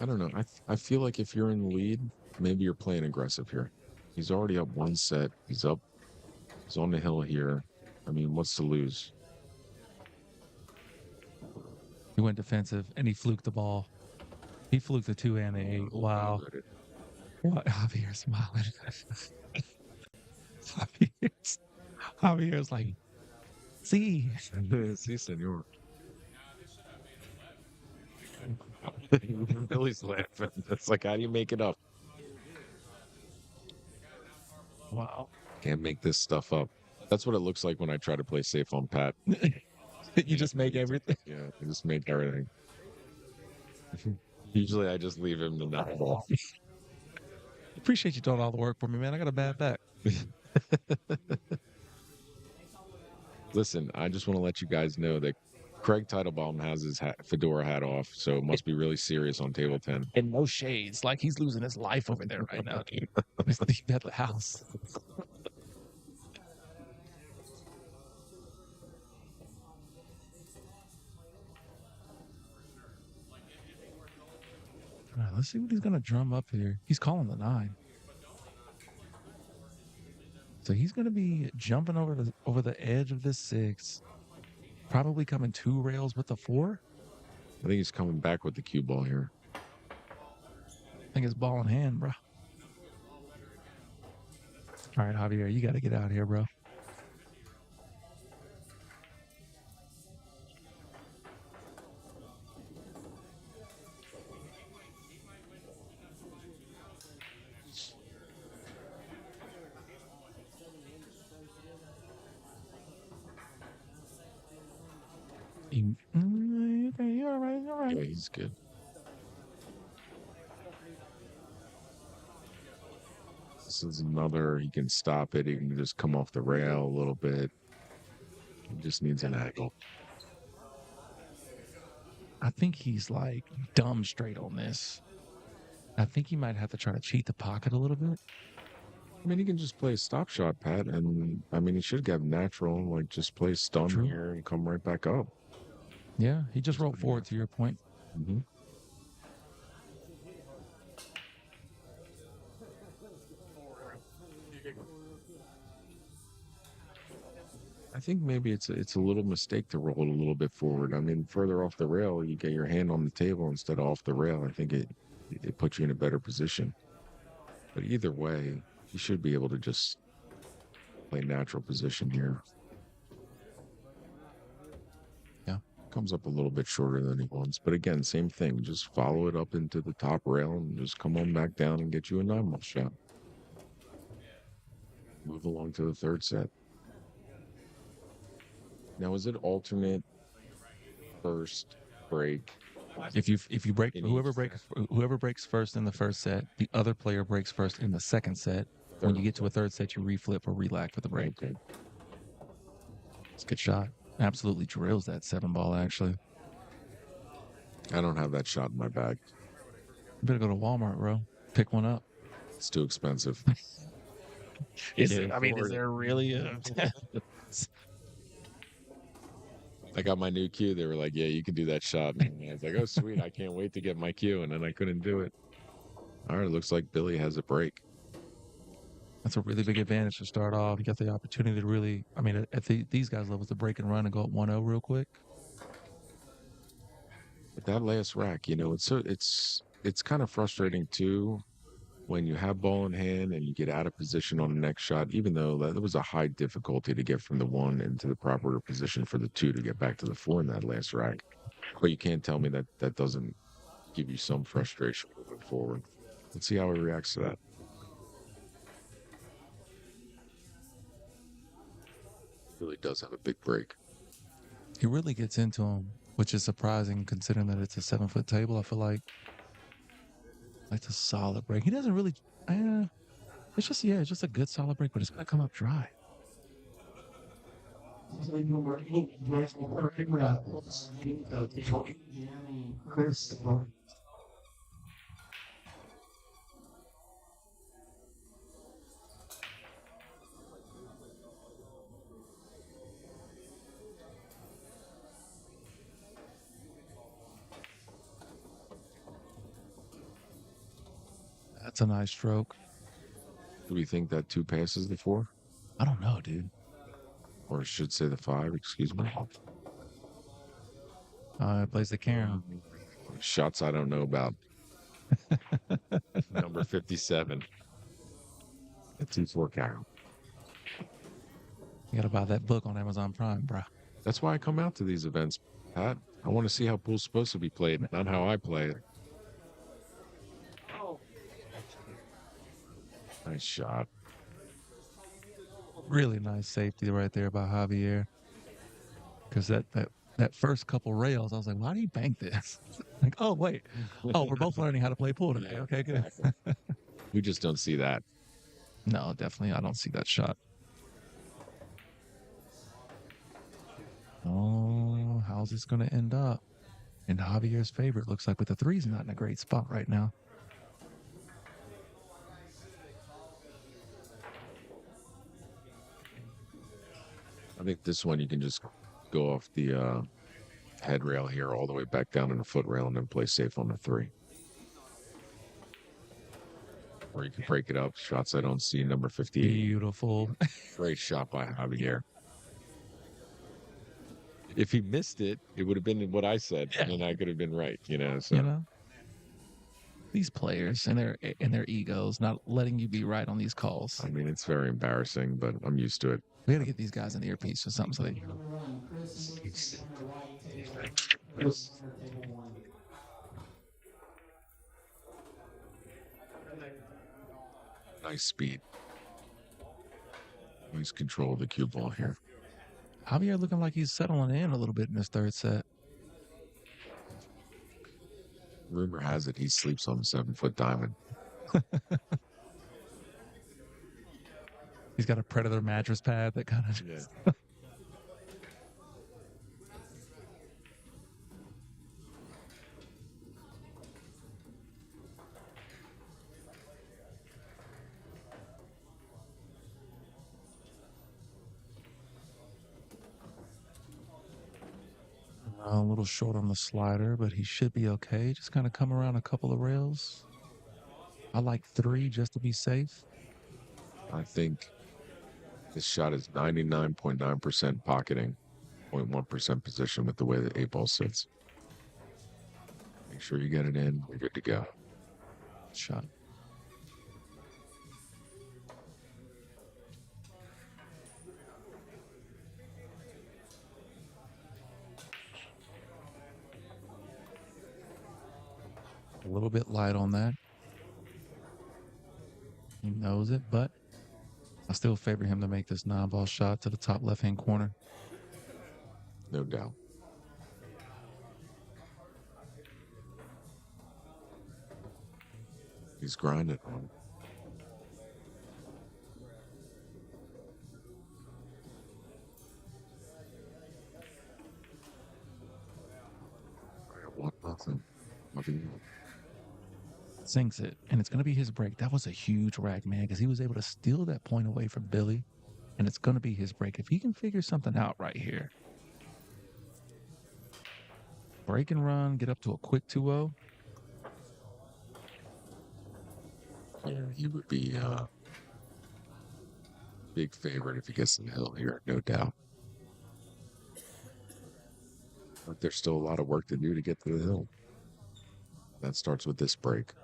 S6: I don't know. I feel like if you're in the lead, maybe you're playing aggressive here. He's already up 1 set. He's up. He's on the hill here. I mean, what's to lose?
S1: He went defensive and he fluked the ball. He fluked the 2 and the 8. Wow. What? Javier's smiling. Javier's like, see.
S6: See, senor. Billy's laughing. It's like, how do you make it up?
S1: Wow.
S6: Can't make this stuff up. That's what it looks like when I try to play safe on Pat.
S1: You just make everything.
S6: Yeah, you just make everything. Usually I just leave him to knock ball.
S1: Appreciate you doing all the work for me, man. I got a bad back.
S6: Listen, I just want to let you guys know that Craig Teitelbaum has his fedora hat off, so it must be really serious on table 10.
S1: And no shades. Like he's losing his life over there right now, dude. He's leaving at the house. All right, let's see what he's going to drum up here. He's calling the 9. So he's going to be jumping over the edge of this 6. Probably coming 2 rails with the 4.
S6: I think he's coming back with the cue ball here.
S1: I think it's ball in hand, bro. All right, Javier, you got to get out of here, bro. You're all right.
S6: Yeah, he's good. This is another, he can stop it. He can just come off the rail a little bit. He just needs an angle.
S1: I think he's like dumb straight on this. I think he might have to try to cheat the pocket a little bit.
S6: I mean, he can just play a stop shot, Pat, and I mean, he should get natural, like just play stun
S1: True.
S6: here and come right back up.
S1: Yeah, he just rolled forward to your point.
S6: Mm-hmm. I think maybe it's a little mistake to roll it a little bit forward. I mean, further off the rail, you get your hand on the table instead of off the rail. I think it puts you in a better position. But either way, you should be able to just play natural position here.
S1: Yeah.
S6: Comes up a little bit shorter than he wants. But again, same thing. Just follow it up into the top rail and just come on back down and get you a 9-ball shot. Move along to the third set. Now, is it alternate first break?
S1: If you break whoever breaks first in the first set, the other player breaks first in the second set. When you get to a third set, you reflip or relax for the break.
S6: Okay.
S1: It's a good shot. Absolutely drills that 7-ball. Actually,
S6: I don't have that shot in my bag.
S1: you better go to Walmart, bro. Pick one up.
S6: It's too expensive.
S1: Is it? I mean, is there really a?
S6: I got my new cue. They were like, "Yeah, you can do that shot." And I was like, "Oh, sweet! I can't wait to get my cue." And then I couldn't do it. All right, it looks like Billy has a break.
S1: That's a really big advantage to start off. You got the opportunity to really, I mean, at these guys' levels, to break and run and go up 1-0 real quick.
S6: But that last rack, you know, it's kind of frustrating too when you have ball in hand and you get out of position on the next shot. Even though that was a high difficulty to get from the 1 into the proper position for the 2 to get back to the 4 in that last rack. But you can't tell me that that doesn't give you some frustration moving forward. Let's see how he reacts to that. Really does have a big break.
S1: He really gets into them, which is surprising considering that it's a 7-foot table. I feel like it's a solid break. He doesn't really, it's just a good solid break, but it's gonna come up dry. That's a nice stroke.
S6: Do we think that 2 passes the 4?
S1: I don't know, dude.
S6: Or I should say the 5, excuse me.
S1: Plays the Karen.
S6: Shots I don't know about. Number 57. A 2-4 Karen.
S1: You gotta buy that book on Amazon Prime, bro.
S6: That's why I come out to these events, Pat. I want to see how pool's supposed to be played, not how I play it. Nice shot.
S1: Really nice safety right there by Javier. Because that first couple rails, I was like, why do you bank this? Like, oh, wait. Oh, we're both learning how to play pool today. Okay, good.
S6: We just don't see that.
S1: No, definitely. I don't see that shot. Oh, how's this going to end up? In Javier's favor, it looks like, with the 3's not in a great spot right now.
S6: I think this one you can just go off the head rail here all the way back down in the foot rail and then play safe on the 3. Or you can break it up. Shots I don't see, number 58.
S1: Beautiful.
S6: Great shot by Javier. If he missed it, it would have been what I said, and I could have been right, you know. So.
S1: You know? These players and their egos not letting you be right on these calls.
S6: I mean, it's very embarrassing, but I'm used to it.
S1: We got to get these guys an earpiece or something so they.
S6: Nice speed. Nice control of the cue ball here.
S1: Javier looking like he's settling in a little bit in this third set.
S6: Rumor has it he sleeps on the 7-foot diamond.
S1: He's got a Predator mattress pad that kind of.
S6: Yeah.
S1: A little short on the slider, but he should be okay. Just kind of come around a couple of rails. I like 3 just to be safe.
S6: I think this shot is 99.9% pocketing, 0.1% position with the way the 8 ball sits. Make sure you get it in. You're good to go.
S1: Shot. A little bit light on that. He knows it, but I still favor him to make this 9-ball shot to the top left-hand corner.
S6: No doubt. He's grinding. What nothing.
S1: Sinks it, and it's going to be his break. That was a huge rack, man, because he was able to steal that point away from Billy, and it's going to be his break. If he can figure something out right here, break and run, get up to a quick 2-0.
S6: Yeah, he would be big favorite if he gets to the hill here, no doubt. But there's still a lot of work to do to get to the hill. That starts with this break.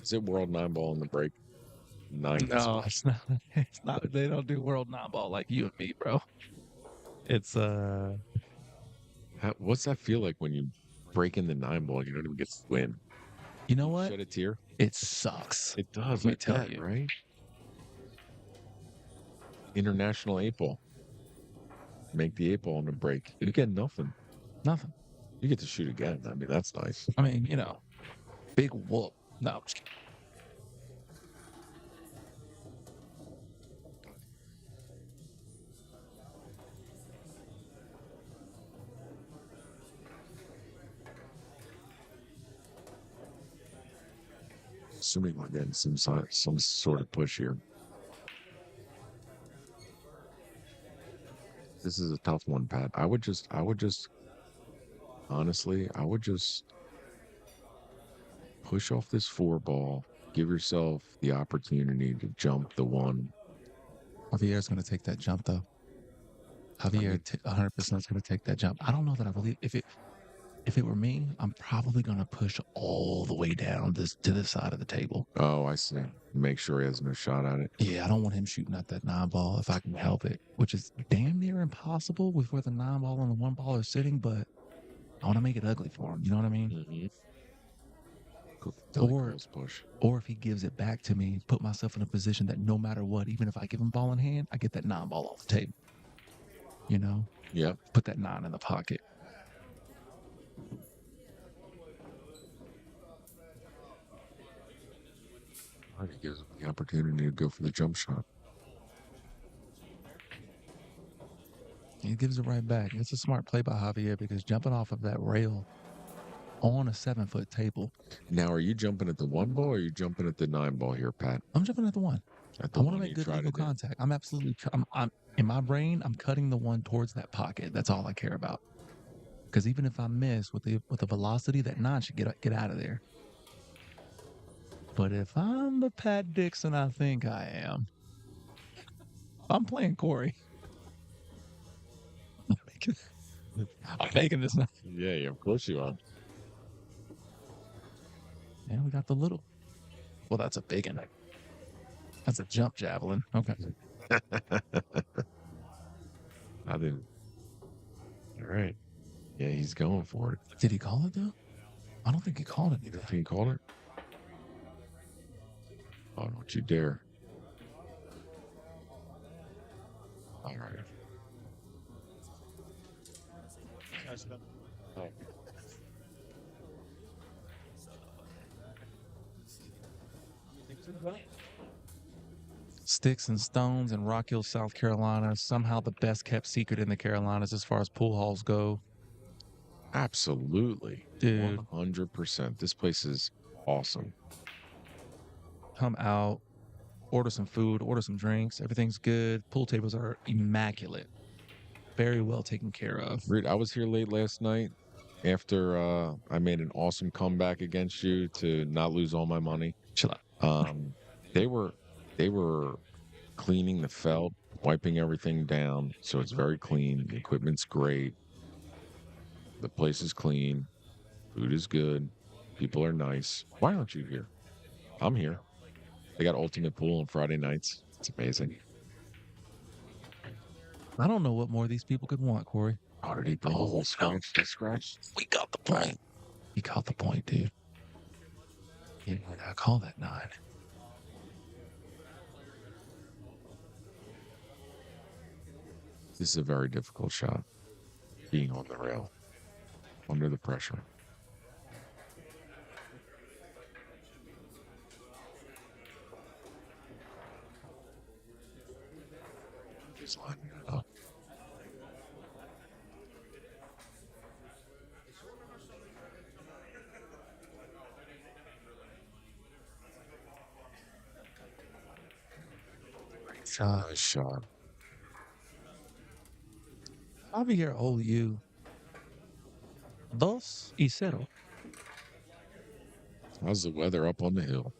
S6: Is it world 9-ball in the break? Nine.
S1: No, it's not. It's not. They don't do world 9-ball like you and me, bro. It's
S6: What's that feel like when you break in the 9-ball? You don't even get to win.
S1: You know what?
S6: Shed a tear.
S1: It sucks.
S6: It does.
S1: Let me tell you,
S6: right? International 8-ball. Make the 8-ball in the break. You get nothing.
S1: Nothing.
S6: You get to shoot again. I mean, that's nice.
S1: I mean, big whoop. No, I'm just kidding.
S6: Assuming we're getting some sort of push here. This is a tough one, Pat. I would just honestly, push off this 4-ball. Give yourself the opportunity to jump the 1.
S1: Javier's going to take that jump, though. Javier 100% is going to take that jump. I don't know that I believe if it were me, I'm probably going to push all the way down to this side of the table.
S6: Oh, I see. Make sure he has no shot at it.
S1: Yeah, I don't want him shooting at that 9-ball if I can help it, which is damn near impossible with where the 9-ball and the 1-ball are sitting, but I want to make it ugly for him. You know what I mean?
S6: Mm-hmm.
S1: Or if he gives it back to me, put myself in a position that no matter what, even if I give him ball in hand, I get that 9-ball off the table.
S6: Yep.
S1: Put that 9 in the pocket.
S6: He gives him the opportunity to go for the jump shot.
S1: He gives it right back. It's a smart play by Javier because jumping off of that rail on a 7-foot table.
S6: Now, are you jumping at the 1-ball or are you jumping at the 9-ball here, Pat?
S1: I'm jumping at the 1. I want to make good legal contact. I'm absolutely. I'm in my brain. I'm cutting the 1 towards that pocket. That's all I care about. Because even if I miss with the velocity, that 9 should get out of there. But if I'm the Pat Dixon I think I am, I'm playing Corey. I'm making this now.
S6: Yeah, of course you are.
S1: And we got the little. Well, that's a big one. That's a jump javelin. Okay.
S6: I didn't. All right. Yeah, he's going for it.
S1: Did he call it though? I don't think he called it.
S6: You don't think he called it? Oh, don't you dare. All right.
S1: Sticks and Stones in Rock Hill, South Carolina. Somehow the best kept secret in the Carolinas as far as pool halls go.
S6: Absolutely.
S1: Dude.
S6: 100%. This place is awesome.
S1: Come out, order some food, order some drinks. Everything's good. Pool tables are immaculate. Very well taken care of.
S6: Reed, I was here late last night after I made an awesome comeback against you to not lose all my money.
S1: Chill out.
S6: They were cleaning the felt, wiping everything down, so it's very clean. The equipment's great. The place is clean. Food is good. People are nice. Why aren't you here? I'm here. They got ultimate pool on Friday nights. It's amazing.
S1: I don't know what more these people could want, Corey.
S6: Already the scratch.
S1: We got the point. He caught the point, dude. Yeah, I call that 9.
S6: This is a very difficult shot. Being on the rail. Under the pressure. Just lining it up.
S1: Shot.
S6: Nice shot.
S1: Javier Oliu. 2-0.
S6: How's the weather up on the hill?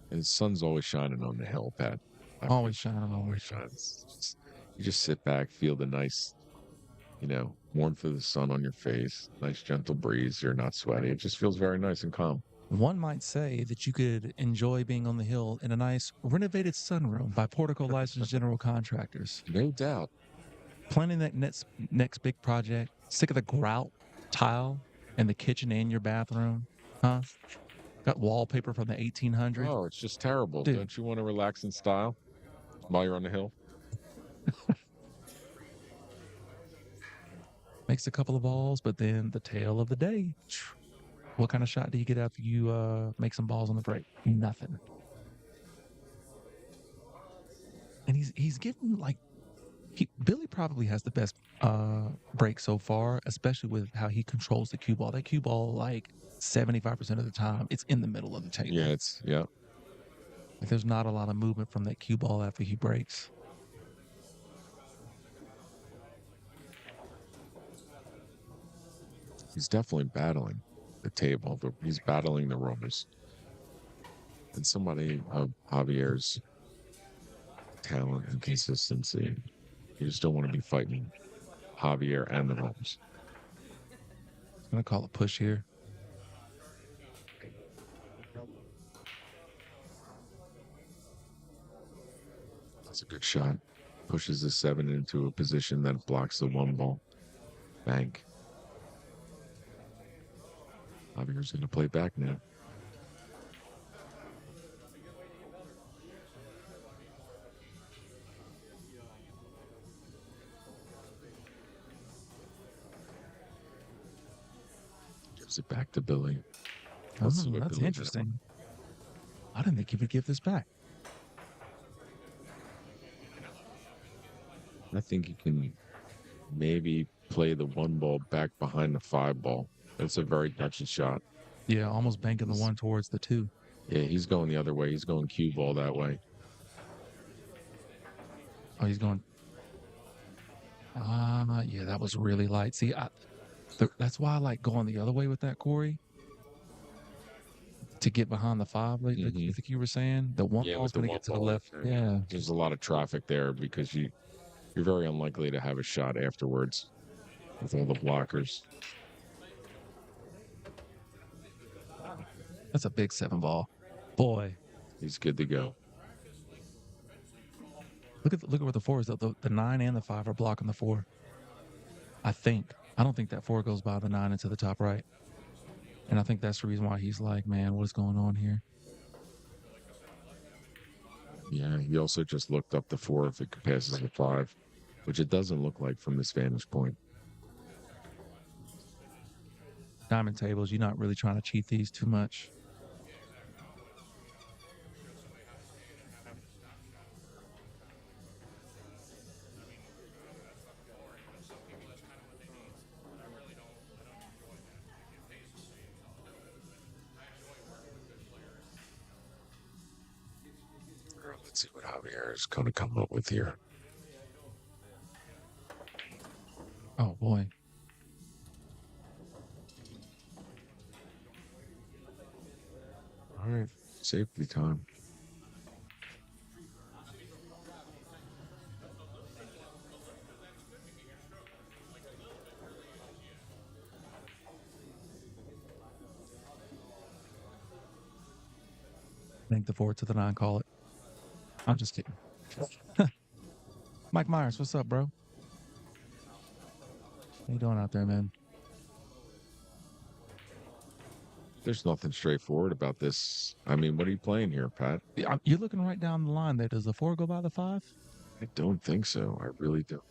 S6: And the sun's always shining on the hill, Pat.
S1: Always shining, always
S6: shines. You just sit back, feel the nice, warmth of the sun on your face, nice gentle breeze. You're not sweaty. It just feels very nice and calm.
S1: One might say that you could enjoy being on the hill in a nice renovated sunroom by Portico licensed general contractors.
S6: No doubt.
S1: Planning that next big project. Sick of the grout tile in the kitchen and your bathroom, huh? Got wallpaper from the 1800s.
S6: Oh, it's just terrible.
S1: Dude.
S6: Don't you want to relax in style while you're on the hill?
S1: Makes a couple of balls, but then the tail of the day. What kind of shot do you get after you make some balls on the break? Nothing. And he's getting like Billy probably has the best break so far, especially with how he controls the cue ball. That cue ball, like 75% of the time, it's in the middle of the table.
S6: Yeah.
S1: Like there's not a lot of movement from that cue ball after he breaks.
S6: He's definitely battling the table, but he's battling the runners. And somebody of Javier's talent and consistency, you just don't want to be fighting Javier and the runners.
S1: I'm going to call a push here.
S6: That's a good shot. Pushes the 7 into a position that blocks the 1 ball. Bank. Javier's going to play back now. Gives it back to Billy.
S1: That's interesting. I didn't think he would give this back.
S6: I think he can maybe play the 1 ball back behind the 5 ball. It's a very touchy shot.
S1: Yeah, almost banking the 1 towards the 2.
S6: Yeah, he's going the other way. He's going cue ball that way.
S1: Oh, he's going. Yeah, that was really light. See, that's why I like going the other way with that, Corey. To get behind the 5, like I think you were saying. The 1 ball's going to get to the left. Yeah.
S6: There's a lot of traffic there because you're very unlikely to have a shot afterwards with all the blockers.
S1: That's a big 7 ball. Boy.
S6: He's good to go.
S1: Look at where the 4 is. The 9 and the 5 are blocking the 4. I think. I don't think that 4 goes by the 9 into the top right. And I think that's the reason why he's like, man, what's going on here?
S6: Yeah, he also just looked up the 4 if it passes the 5, which it doesn't look like from this vantage point.
S1: Diamond tables, you're not really trying to cheat these too much.
S6: see what Javier is going to come up with here.
S1: Oh boy.
S6: All right, safety time.
S1: I think the 4 to the 9 call it. I'm just kidding. Mike Myers, what's up, bro? How you doing out there, man?
S6: There's nothing straightforward about this. I mean, what are you playing here, Pat?
S1: You're looking right down the line there. Does the 4 go by the 5?
S6: I don't think so. I really don't.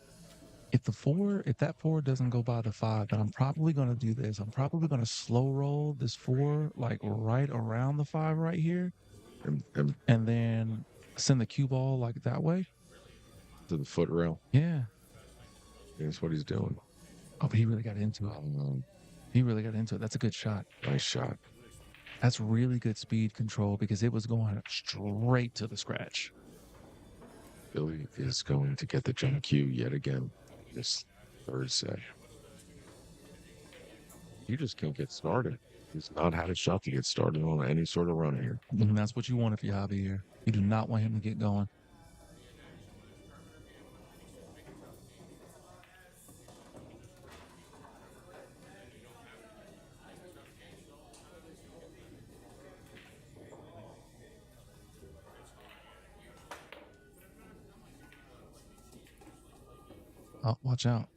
S1: If that 4 doesn't go by the 5, then I'm probably going to do this. I'm probably going to slow roll this 4 like right around the 5 right here. And then send the cue ball like that way.
S6: To the foot rail?
S1: Yeah.
S6: That's what he's doing.
S1: Oh, but he really got into it. He really got into it. That's a good shot.
S6: Nice shot.
S1: That's really good speed control because it was going straight to the scratch.
S6: Billy is going to get the jump cue yet again this third set. You just can't get started. He's not had a shot to get started on any sort of run here.
S1: And that's what you want if you're Javier. You do not want him to get going. Oh, watch out.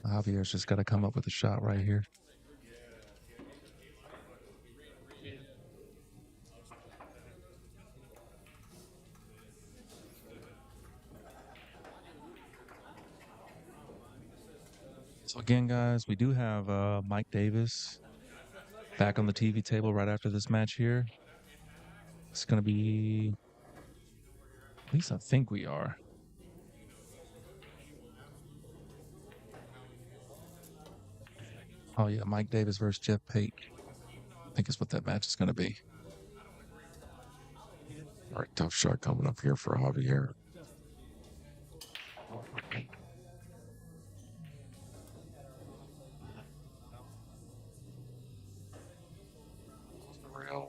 S1: Javier's just got to come up with a shot right here. So again, guys, we do have Mike Davis back on the TV table right after this match here. It's going to be, at least I think we are. Oh, yeah, Mike Davis versus Jeff Pate. I think is what that match is going to be.
S6: All right, tough shot coming up here for Javier.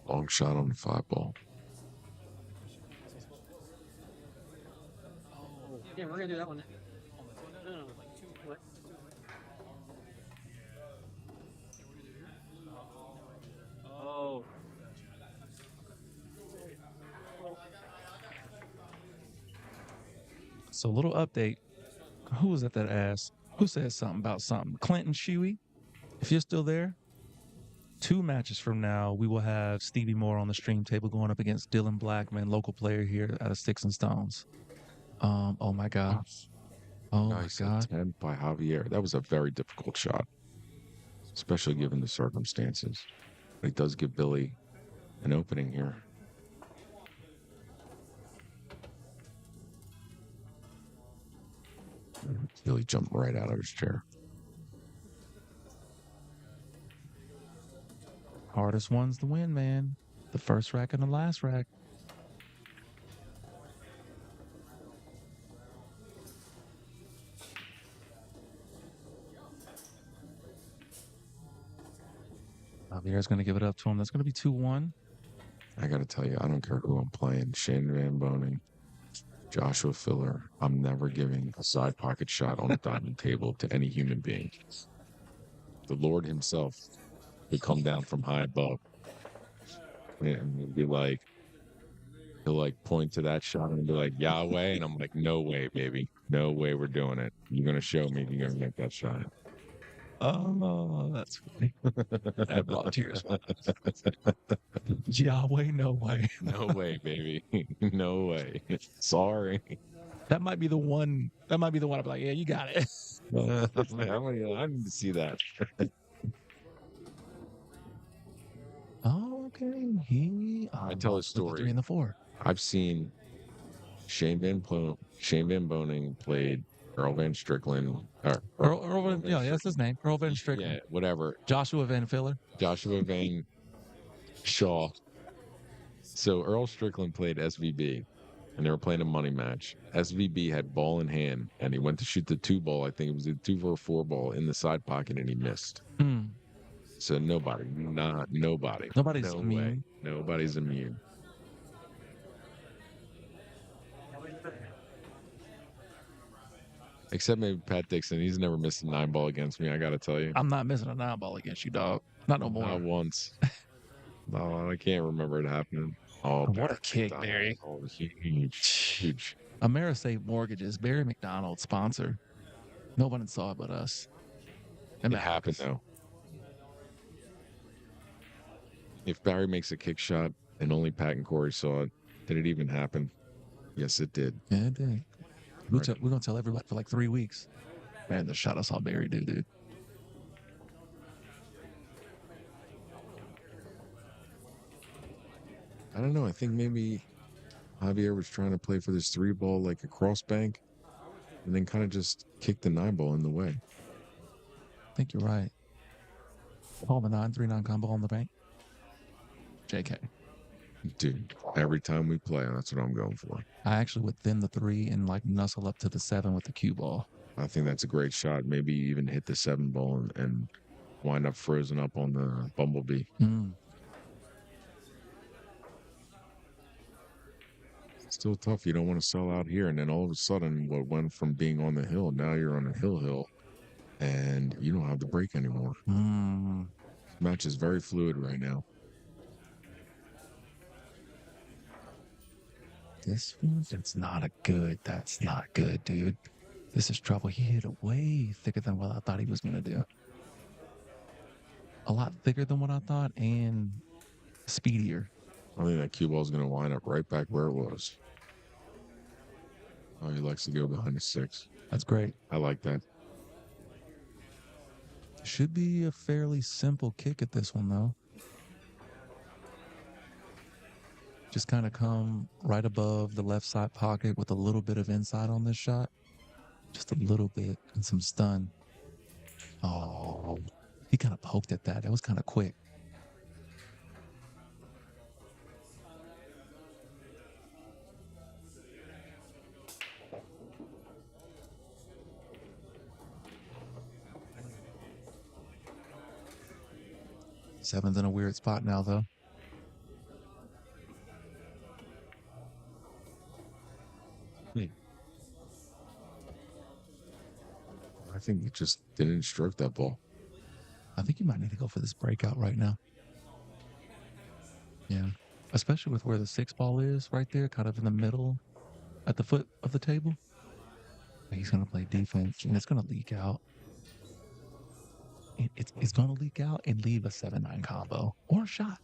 S6: Long shot on the 5 ball.
S7: Yeah, we're gonna do that one. Oh.
S1: So a little update. Who was at that ass? Who said something about something? Clinton Shuey, if you're still there. 2 matches from now, we will have Stevie Moore on the stream table going up against Dylan Blackman, local player here out of Sticks and Stones. Oh my God. Oh
S6: Nice
S1: my God.
S6: attempt by Javier. That was a very difficult shot, especially given the circumstances. But it does give Billy an opening here. Billy jumped right out of his chair.
S1: Hardest one's the win, man. The first rack and the last rack. Javier's going to give it up to him. That's going to be 2-1.
S6: I got to tell you, I don't care who I'm playing. Shane Van Boning, Joshua Filler. I'm never giving a side pocket shot on a diamond table to any human being. The Lord himself would come down from high above and he'd be like, he'll like point to that shot and be like, Yahweh. And I'm like, no way, baby. No way we're doing it. You're going to show me you're going to make that shot.
S1: Oh, that's funny. That brought tears. Yahweh, no way.
S6: No way, baby. No way. Sorry.
S1: That might be the one. That might be the one. I'm like, yeah, you got it.
S6: I need to see that.
S1: Oh, okay.
S6: I tell a story.
S1: 3 and the 4.
S6: I've seen Shane Van Boning played Earl Van Strickland.
S1: Earl Van, yeah, that's his name. Earl Van Strickland.
S6: Yeah, whatever.
S1: Joshua Van Filler.
S6: Joshua Van Shaw. So Earl Strickland played SVB, and they were playing a money match. SVB had ball in hand, and he went to shoot the 2-ball. I think it was a 2 for a 4-ball in the side pocket, and he missed. So nobody.
S1: Nobody's
S6: No
S1: immune.
S6: way. Nobody's immune. Except maybe Pat Dixon. He's never missed a 9-ball against me, I got to tell you.
S1: I'm not missing a 9-ball against you, dog. Not no more.
S6: Not once. No, I can't remember it happening. Oh,
S1: what a kick, Barry.
S6: Oh, huge.
S1: Ameris Save Mortgages, Barry McDonald sponsor. Nobody saw it but us.
S6: It happened, though. If Barry makes a kick shot and only Pat and Corey saw it, did it even happen? Yes, it did.
S1: Yeah, it did. We're going to tell everybody for like 3 weeks. Man, the shot I saw Barry do, dude.
S6: I don't know. I think maybe Javier was trying to play for this 3-ball like a cross bank and then kind of just kick the 9-ball in the way.
S1: I think you're right. Call the 9-3-9 combo on the bank. JK.
S6: Dude, every time we play, that's what I'm going for.
S1: I actually would thin the 3 and like nuzzle up to the 7 with the cue ball.
S6: I think that's a great shot. Maybe even hit the 7-ball and wind up frozen up on the bumblebee. Still tough. You don't want to sell out here. And then all of a sudden, what went from being on the hill, now you're on a hill, and you don't have the break anymore. This match is very fluid right now.
S1: This one, that's not good, dude. This is trouble. He hit it way thicker than what I thought he was going to do. A lot thicker than what I thought and speedier.
S6: I think that cue ball is going to wind up right back where it was. Oh, he likes to go behind the 6.
S1: That's great.
S6: I like that.
S1: Should be a fairly simple kick at this one, though. Just kind of come right above the left side pocket with a little bit of inside on this shot. Just a little bit and some stun. Oh, he kind of poked at that. That was kind of quick. Seven's in a weird spot now, though.
S6: I think he just didn't stroke that ball.
S1: I think you might need to go for this breakout right now. Yeah. Especially with where the 6-ball is right there, kind of in the middle at the foot of the table. He's going to play defense, and it's going to leak out. It's going to leak out and leave a 7-9 combo or a shot.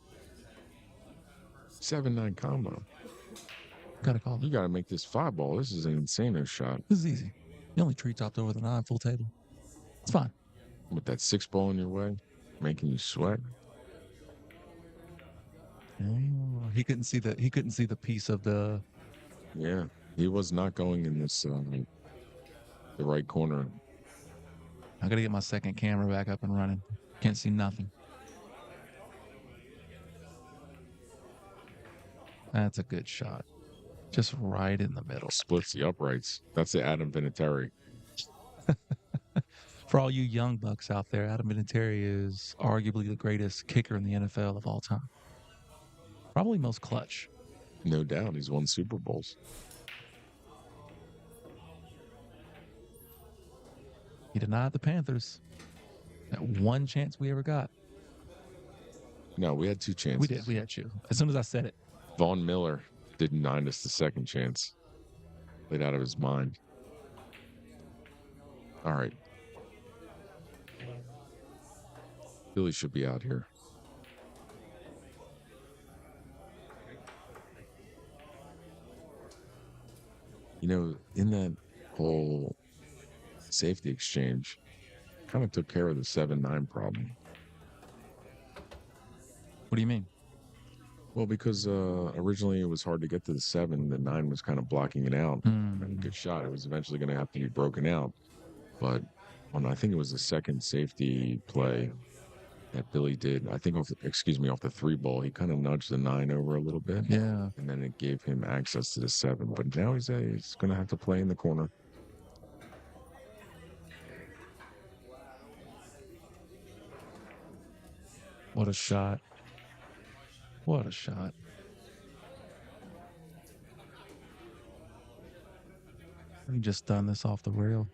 S6: 7-9 combo.
S1: Got to call it.
S6: You got to make this 5-ball. This is an insane shot.
S1: This is easy. You only tree topped over the 9 full table. It's fine.
S6: With that 6-ball in your way, making you sweat.
S1: He couldn't see the piece of the.
S6: Yeah, he was not going in this the right corner.
S1: I gotta get my second camera back up and running. Can't see nothing. That's a good shot. Just right in the middle.
S6: Splits the uprights. That's the Adam Vinatieri.
S1: For all you young bucks out there, Adam Vinatieri is arguably the greatest kicker in the NFL of all time. Probably most clutch.
S6: No doubt. He's won Super Bowls.
S1: He denied the Panthers that one chance we ever got.
S6: No, we had 2 chances.
S1: We did. We had 2. As soon as I said it.
S6: Von Miller denied us the second chance. Played out of his mind. All right. Billy should be out here. You know, in that whole safety exchange, kind of took care of the 7-9 problem.
S1: What do you mean?
S6: Well, because originally it was hard to get to the 7. The 9 was kind of blocking it out. Good shot. It was eventually going to have to be broken out. But on, I think it was the second safety play, that Billy did. I think, off the 3 ball, he kind of nudged the 9 over a little bit.
S1: Yeah.
S6: And then it gave him access to the 7. But now he's going to have to play in the corner.
S1: What a shot. What a shot. You just stun this off the rail.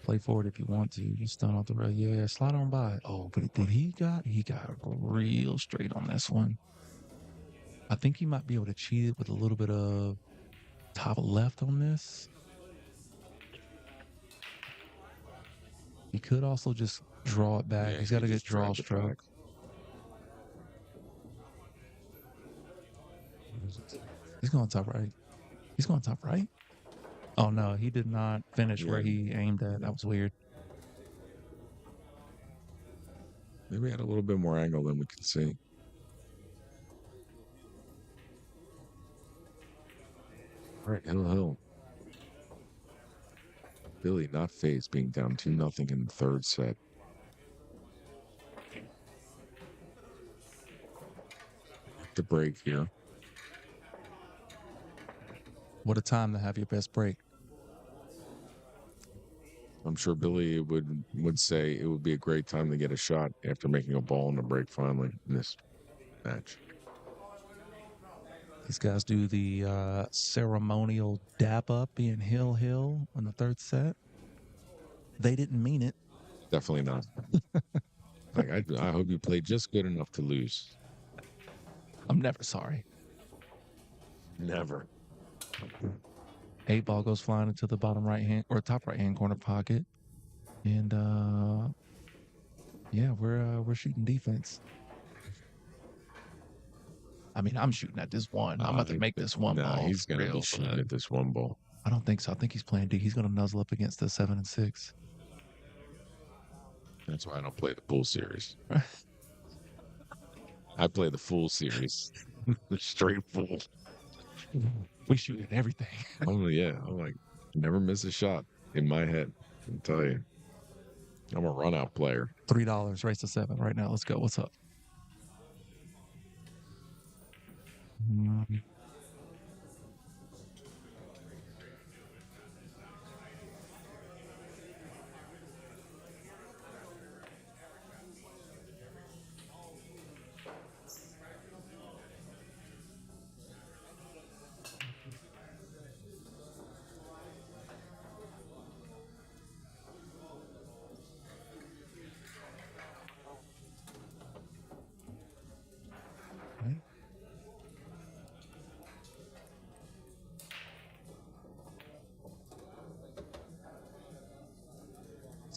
S1: Play forward if you want to. Just stun off the rail. Yeah, slide on by. Oh, but he got real straight on this one. I think he might be able to cheat it with a little bit of top left on this. He could also just draw it back.
S6: Yeah,
S1: He's got to
S6: he
S1: get
S6: just
S1: draw
S6: dragged it
S1: stroke.
S6: back.
S1: He's going top right. He's going top right. Oh no, he did not finish where he aimed at. That was weird.
S6: Maybe had a little bit more angle than we could see. All right, hill. Billy not phased, being down 2-0 in the 3rd set. The break here.
S1: What a time to have your best break.
S6: I'm sure Billy would say it would be a great time to get a shot after making a ball in the break finally in this match.
S1: These guys do the ceremonial dap up being hill in the 3rd set. They didn't mean it.
S6: Definitely not. Like I hope you played just good enough to lose.
S1: I'm never sorry.
S6: Never.
S1: 8 ball goes flying into the bottom right hand or top right hand corner pocket, and yeah, we're shooting defense. I mean, I'm shooting at this one. I'm about to make this one ball.
S6: He's gonna be shooting at this one ball.
S1: I don't think so. I think he's playing D. He's gonna nuzzle up against the 7 and 6.
S6: That's why I don't play the pool series. I play the full series, the straight full.
S1: We shoot at everything.
S6: Oh yeah, I'm like never miss a shot in my head. I'll tell you, I'm a run out player.
S1: $3 race to 7 right now. Let's go. What's up?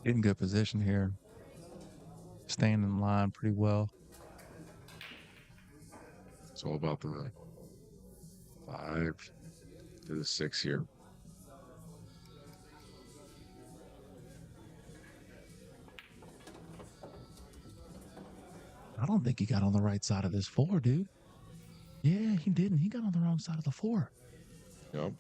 S1: In good position here. Staying in line pretty well.
S6: It's all about the 5 to the 6 here.
S1: I don't think he got on the right side of this 4, dude. Yeah, he didn't. He got on the wrong side of the 4.
S6: Yep.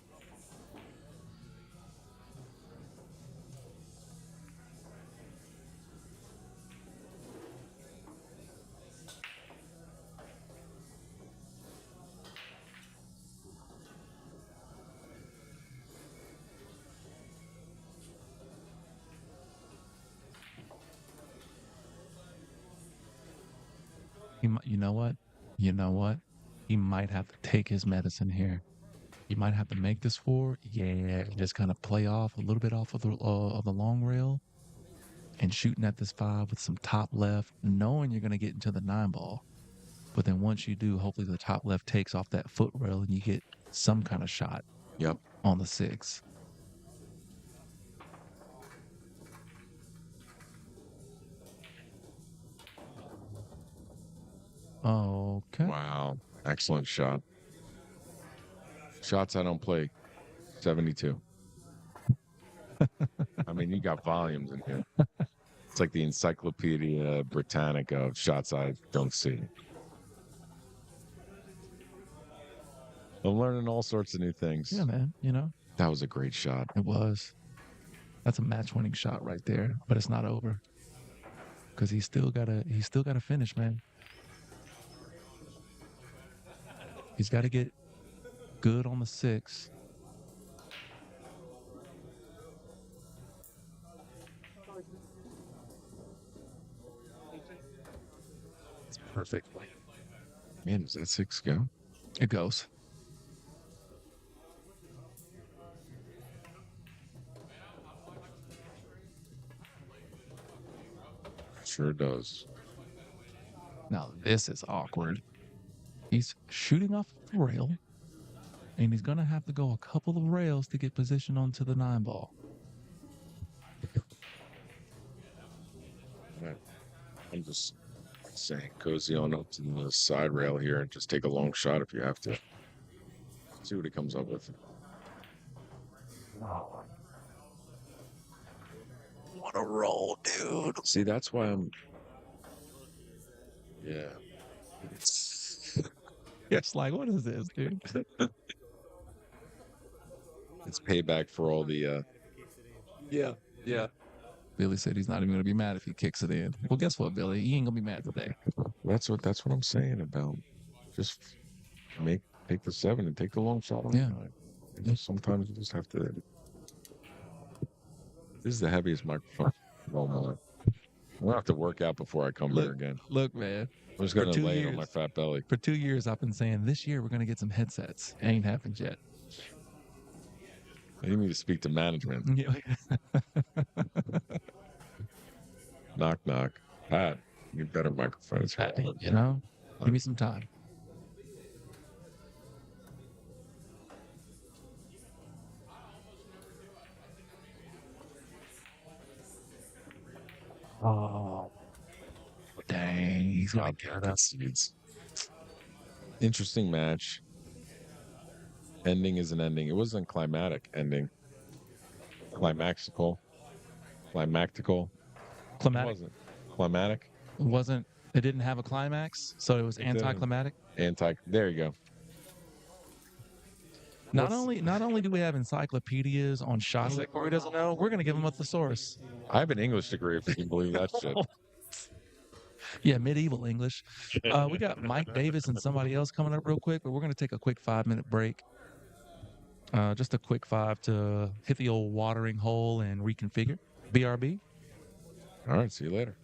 S1: You know what? You know what? He might have to take his medicine here. You might have to make this 4. Yeah, just kind of play off a little bit off of the long rail and shooting at this 5 with some top left, knowing you're going to get into the 9 ball. But then once you do, hopefully the top left takes off that foot rail and you get some kind of shot.
S6: Yep.
S1: On the 6. Okay.
S6: Wow. Excellent shot. Shots I don't play. 72. I mean, you got volumes in here. It's like the Encyclopedia Britannica of shots I don't see. I'm learning all sorts of new things.
S1: Yeah, man. You know,
S6: that was a great shot.
S1: It was. That's a match-winning shot right there, but it's not over. because he's still gotta finish, man. He's got to get good on the 6. It's perfect.
S6: Man, does that 6 go?
S1: It goes.
S6: Sure does.
S1: Now this is awkward. He's shooting off the rail, and he's gonna have to go a couple of rails to get position onto the 9 ball.
S6: I'm just saying, cozy on up to the side rail here and just take a long shot if you have to. See what he comes up with.
S1: What a roll, dude.
S6: See, that's why I'm. Yeah.
S1: It's like, what is this, dude?
S6: It's payback for all the. Yeah.
S1: Billy said he's not even gonna be mad if he kicks it in. Well, guess what, Billy? He ain't gonna be mad today.
S6: That's what I'm saying about. Just take the 7 and take the long shot.
S1: Yeah.
S6: You know, sometimes you just have to. This is the heaviest microphone. Oh my! I'm gonna have to work out before I come here again.
S1: Look, man.
S6: I'm just gonna lay it on my fat belly.
S1: For 2 years, I've been saying this year we're gonna get some headsets. Ain't happened yet.
S6: I need to speak to management.
S1: Yeah.
S6: Knock, knock. Pat, you need better microphones.
S1: You know, give me some time. Oh, dang. He's gonna get up.
S6: Interesting match. Ending is an ending. It wasn't climatic ending. Climactical.
S1: Climatic.
S6: Wasn't. Climatic?
S1: It didn't have a climax, so it was anticlimactic.
S6: There you go.
S1: Not only do we have encyclopedias on shots that Corey doesn't know, we're gonna give him a thesaurus.
S6: I have an English degree, if you can believe that shit.
S1: Yeah, medieval English. We got Mike Davis and somebody else coming up real quick, but we're gonna take a quick 5-minute break. Just a quick 5 to hit the old watering hole and reconfigure. BRB.
S6: All right, see you later.